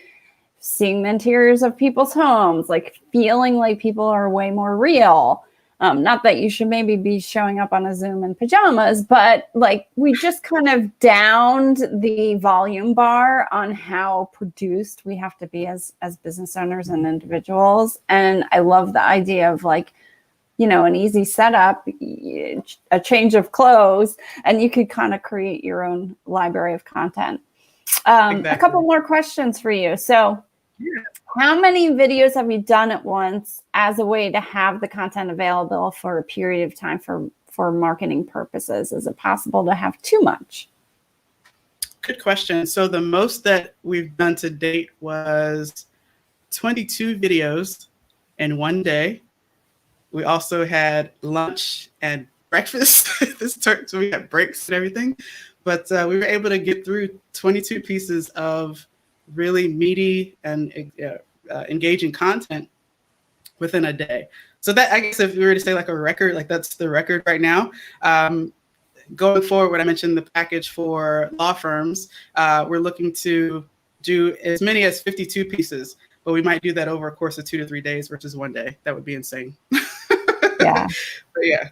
seeing the interiors of people's homes, like feeling like people are way more real. Not that you should maybe be showing up on a Zoom in pajamas, but like we just kind of downed the volume bar on how produced we have to be as business owners and individuals. And I love the idea of like, you know, an easy setup, a change of clothes, and you could kind of create your own library of content. Exactly. A couple more questions for you. So How many videos have you done at once as a way to have the content available for a period of time for marketing purposes? Is it possible to have too much? Good question. So the most that we've done to date was 22 videos in one day. We also had lunch and breakfast. So we had breaks and everything. But we were able to get through 22 pieces of really meaty and engaging content within a day. So that, I guess, if we were to say like a record, like that's the record right now. Going forward, when I mentioned the package for law firms, we're looking to do as many as 52 pieces, but we might do that over a course of 2 to 3 days versus one day. That would be insane. Yeah. But yeah.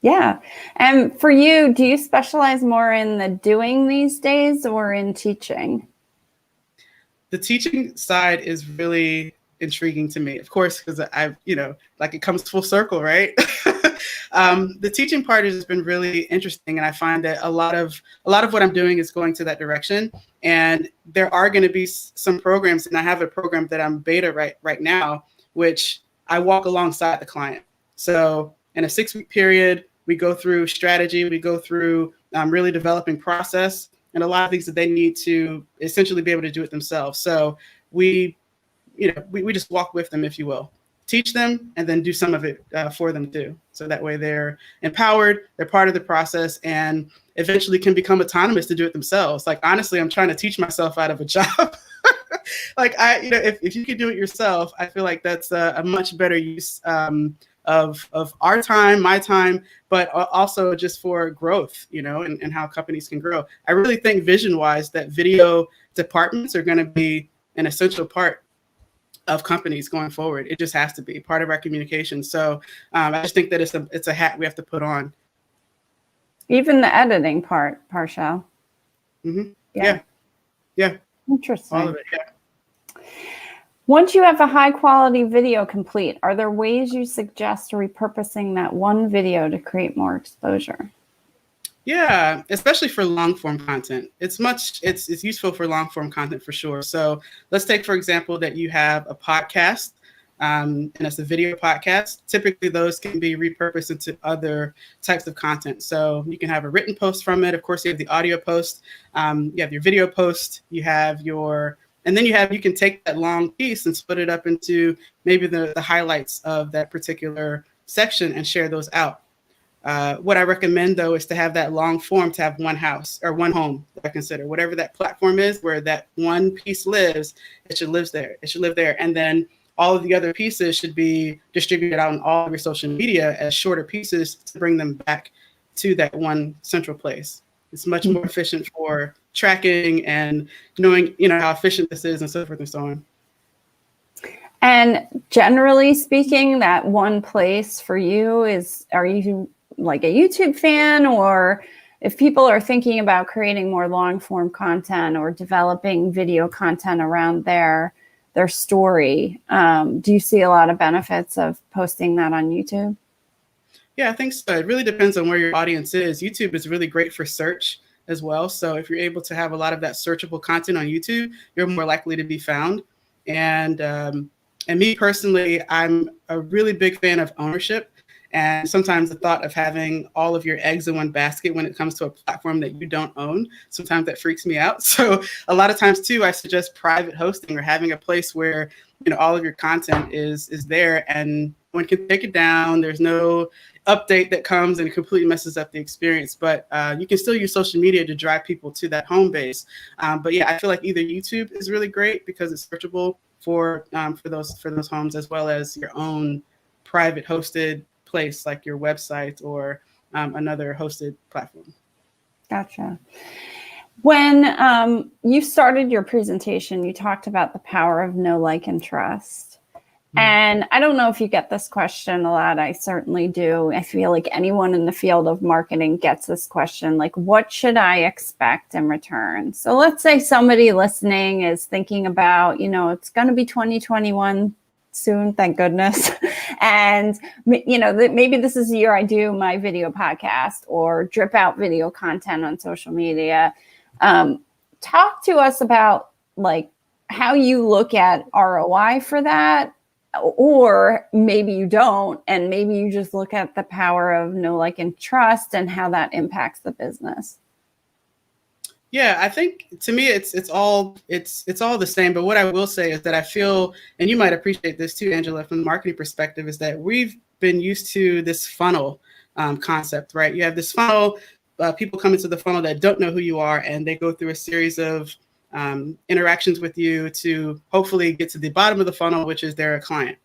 Yeah. And for you, do you specialize more in the doing these days or in teaching? The teaching side is really intriguing to me, of course, because I've, like it comes full circle, right? The teaching part has been really interesting, and I find that a lot of what I'm doing is going to that direction. And there are going to be some programs, and I have a program that I'm beta right now, which I walk alongside the client. So in a 6-week period, we go through strategy, we go through really developing process, and a lot of things that they need to essentially be able to do it themselves. So we just walk with them, if you will, teach them, and then do some of it for them too. So that way they're empowered, they're part of the process, and eventually can become autonomous to do it themselves. Like, honestly, I'm trying to teach myself out of a job. Like, if you could do it yourself, I feel like that's a much better use of our time, my time, but also just for growth, and how companies can grow. I really think vision-wise that video departments are going to be an essential part of companies going forward. It just has to be part of our communication. So I just think that it's a hat we have to put on. Even the editing part, Parshell. Mm-hmm. Yeah. Interesting. All of it, yeah. Once you have a high quality video complete, are there ways you suggest repurposing that one video to create more exposure? Yeah, especially for long form content. It's useful for long form content for sure. So let's take, for example, that you have a podcast and it's a video podcast. Typically, those can be repurposed into other types of content. So you can have a written post from it. Of course, you have the audio post. You have your video post. You have and then you can take that long piece and split it up into maybe the highlights of that particular section and share those out. What I recommend, though, is to have that long form, to have one house or one home that I consider. Whatever that platform is where that one piece lives, it should live there. It should live there. And then all of the other pieces should be distributed out on all of your social media as shorter pieces to bring them back to that one central place. It's much more efficient for tracking and knowing, how efficient this is and so forth and so on. And generally speaking, that one place for you are you like a YouTube fan, or if people are thinking about creating more long form content or developing video content around their story, do you see a lot of benefits of posting that on YouTube? Yeah, I think so. It really depends on where your audience is. YouTube is really great for search as well. So if you're able to have a lot of that searchable content on YouTube, you're more likely to be found. And me personally, I'm a really big fan of ownership. And sometimes the thought of having all of your eggs in one basket when it comes to a platform that you don't own, sometimes that freaks me out. So a lot of times too, I suggest private hosting or having a place where, all of your content is there and one can take it down. There's no update that comes and completely messes up the experience, but you can still use social media to drive people to that home base. But yeah, I feel like either YouTube is really great because it's searchable for those homes, as well as your own private hosted place like your website or another hosted platform. Gotcha. When you started your presentation, you talked about the power of know, like, and trust. And I don't know if you get this question a lot. I certainly do. I feel like anyone in the field of marketing gets this question, like, what should I expect in return? So let's say somebody listening is thinking about, it's going to be 2021 soon, thank goodness. And, maybe this is the year I do my video podcast or drip out video content on social media. Talk to us about, like, how you look at ROI for that, or maybe you don't, and maybe you just look at the power of know, like, and trust and how that impacts the business. Yeah, I think to me it's all the same. But what I will say is that I feel, and you might appreciate this too, Angela, from the marketing perspective, is that we've been used to this funnel concept, right? You have this funnel, people come into the funnel that don't know who you are, and they go through a series of interactions with you to hopefully get to the bottom of the funnel, which is they're a client.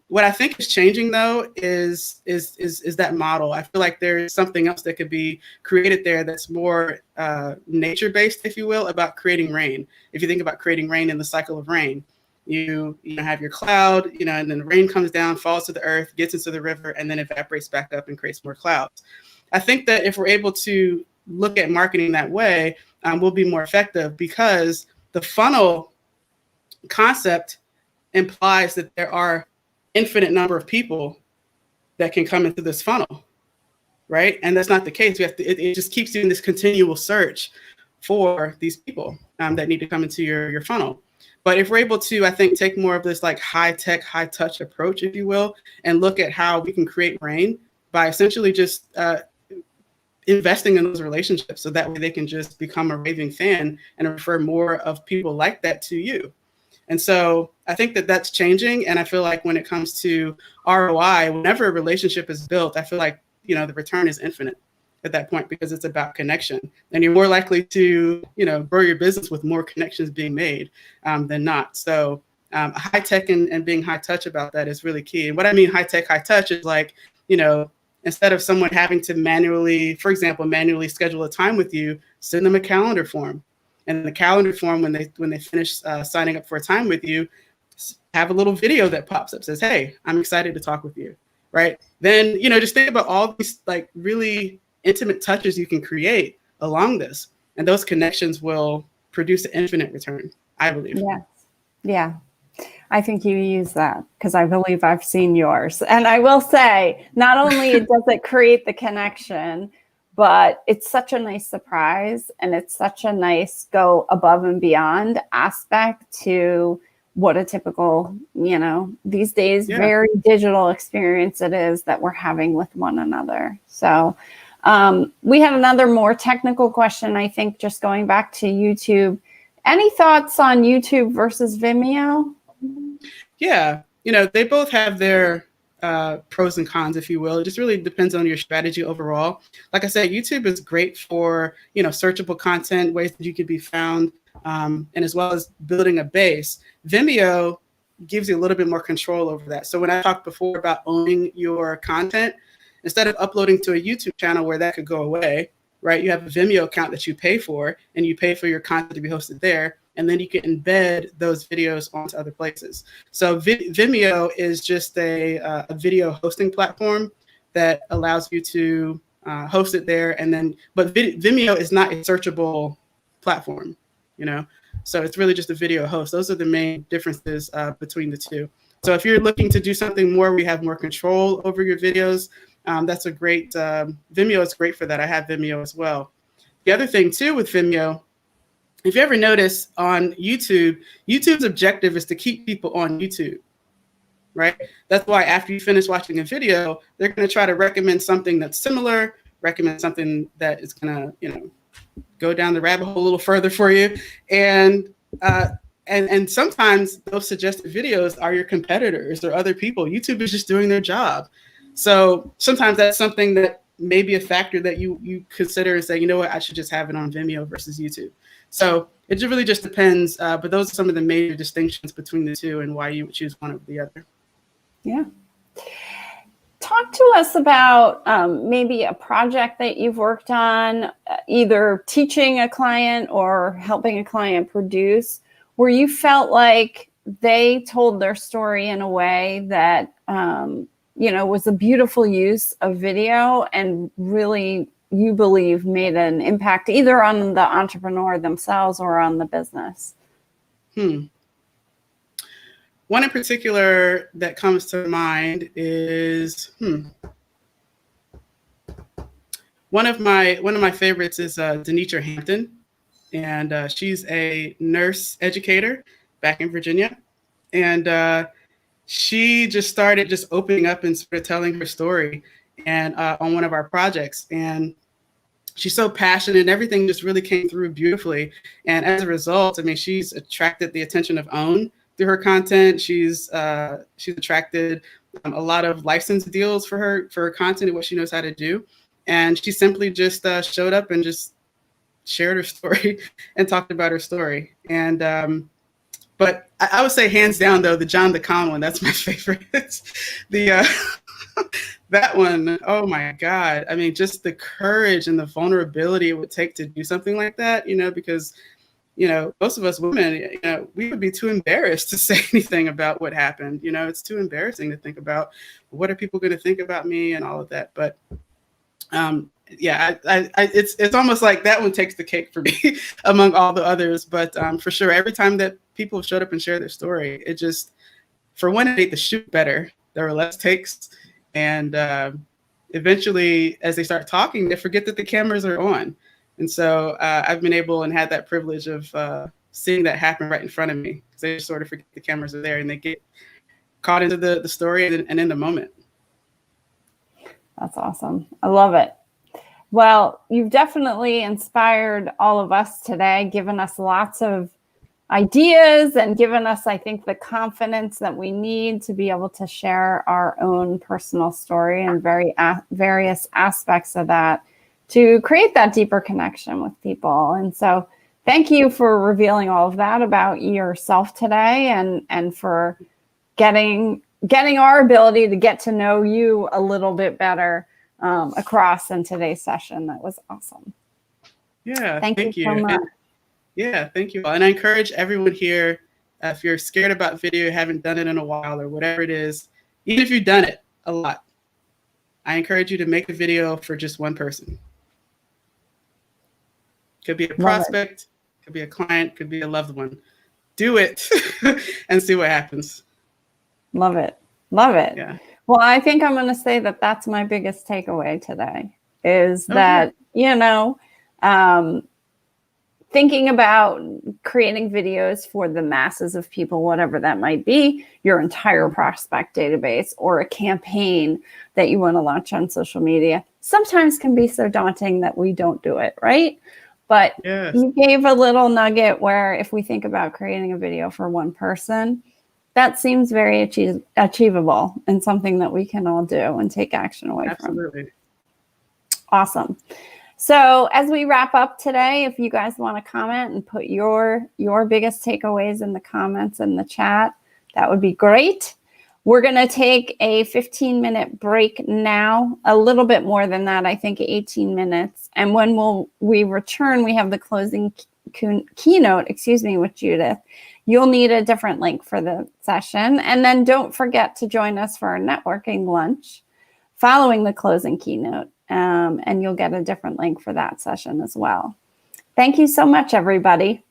What I think is changing though is that model. I feel like there's something else that could be created there that's more nature-based, if you will, about creating rain. If you think about creating rain in the cycle of rain, you have your cloud, and then rain comes down, falls to the earth, gets into the river, and then evaporates back up and creates more clouds. I think that if we're able to look at marketing that way, we'll be more effective, because the funnel concept implies that there are infinite number of people that can come into this funnel, right? And that's not the case. We have to, it just keeps doing this continual search for these people that need to come into your funnel. But if we're able to, I think, take more of this like high tech, high touch approach, if you will, and look at how we can create rain by essentially just investing in those relationships, so that way they can just become a raving fan and refer more of people like that to you. And so I think that that's changing. And I feel like when it comes to ROI, whenever a relationship is built, I feel like, the return is infinite at that point, because it's about connection. And you're more likely to, grow your business with more connections being made than not. So high tech and being high touch about that is really key. And what I mean high tech, high touch is like, instead of someone having to manually schedule a time with you, send them a calendar form. And the calendar form, when they finish signing up for a time with you, have a little video that pops up, says, "Hey, I'm excited to talk with you." Right? Then, just think about all these like really intimate touches you can create along this, and those connections will produce an infinite return, I believe. Yes. Yeah. I think you use that because I believe I've seen yours. And I will say, not only does it create the connection, but it's such a nice surprise, and it's such a nice go above and beyond aspect to what a typical, these days, very digital experience it is that we're having with one another. So we had another more technical question, I think, just going back to YouTube. Any thoughts on YouTube versus Vimeo? Yeah, they both have their pros and cons, if you will. It just really depends on your strategy overall. Like I said, YouTube is great for, searchable content, ways that you could be found, and as well as building a base. Vimeo gives you a little bit more control over that. So when I talked before about owning your content, instead of uploading to a YouTube channel where that could go away, right? You have a Vimeo account that you pay for, and you pay for your content to be hosted there. And then you can embed those videos onto other places. So Vimeo is just a video hosting platform that allows you to host it there. And then, but Vimeo is not a searchable platform, So it's really just a video host. Those are the main differences between the two. So if you're looking to do something more, we have more control over your videos. That's a great, Vimeo is great for that. I have Vimeo as well. The other thing too with Vimeo, if you ever notice on YouTube's objective is to keep people on YouTube, right? That's why after you finish watching a video, they're going to try to recommend something that's similar, recommend something that is going to, go down the rabbit hole a little further for you. And sometimes those suggested videos are your competitors or other people. YouTube is just doing their job. So sometimes that's something that may be a factor that you consider and say, what, I should just have it on Vimeo versus YouTube. So it really just depends. But those are some of the major distinctions between the two and why you would choose one over the other. Yeah. Talk to us about maybe a project that you've worked on, either teaching a client or helping a client produce, where you felt like they told their story in a way that, was a beautiful use of video and really, you believe, made an impact either on the entrepreneur themselves or on the business? One in particular that comes to mind is one of my favorites is Denitra Hampton. and she's a nurse educator back in Virginia. And she just started just opening up and sort of telling her story and on one of our projects. And she's so passionate and everything just really came through beautifully. And as a result, I mean, she's attracted the attention of OWN through her content. She's attracted a lot of license deals for her content and what she knows how to do. And she simply just showed up and just shared her story and talked about her story. And but I would say hands down though, the John the Con one, that's my favorite. That one, oh my God. I mean, just the courage and the vulnerability it would take to do something like that, because, most of us women, we would be too embarrassed to say anything about what happened. It's too embarrassing to think about what are people going to think about me and all of that. But yeah, it's almost like that one takes the cake for me among all the others. But for sure, every time that people showed up and shared their story, it just, for one, it made the shoot better. There were less takes. And eventually, as they start talking, they forget that the cameras are on. And so I've been able and had that privilege of seeing that happen right in front of me. Because they just sort of forget the cameras are there and they get caught into the story and in the moment. That's awesome. I love it. Well, you've definitely inspired all of us today, given us lots of ideas and given us, I think, the confidence that we need to be able to share our own personal story and various aspects of that to create that deeper connection with people. And so thank you for revealing all of that about yourself today and for getting our ability to get to know you a little bit better across in today's session. That was awesome. Yeah, thank you so much. Yeah, thank you. And I encourage everyone here, if you're scared about video, haven't done it in a while or whatever it is, even if you've done it a lot, I encourage you to make a video for just one person. Could be a prospect, could be a client, could be a loved one. Do it and see what happens. Love it. Love it. Yeah. Well, I think I'm going to say that that's my biggest takeaway today is that, thinking about creating videos for the masses of people, whatever that might be, your entire prospect database or a campaign that you want to launch on social media, sometimes can be so daunting that we don't do it, right? But yes. You gave a little nugget where if we think about creating a video for one person, that seems very achievable and something that we can all do and take action away Absolutely. from. Awesome. So as we wrap up today, if you guys want to comment and put your biggest takeaways in the comments in the chat, that would be great. We're going to take a 15-minute break now, a little bit more than that, I think 18 minutes. And when we return, we have the closing keynote, with Judith. You'll need a different link for the session. And then don't forget to join us for our networking lunch following the closing keynote. And you'll get a different link for that session as well. Thank you so much, everybody.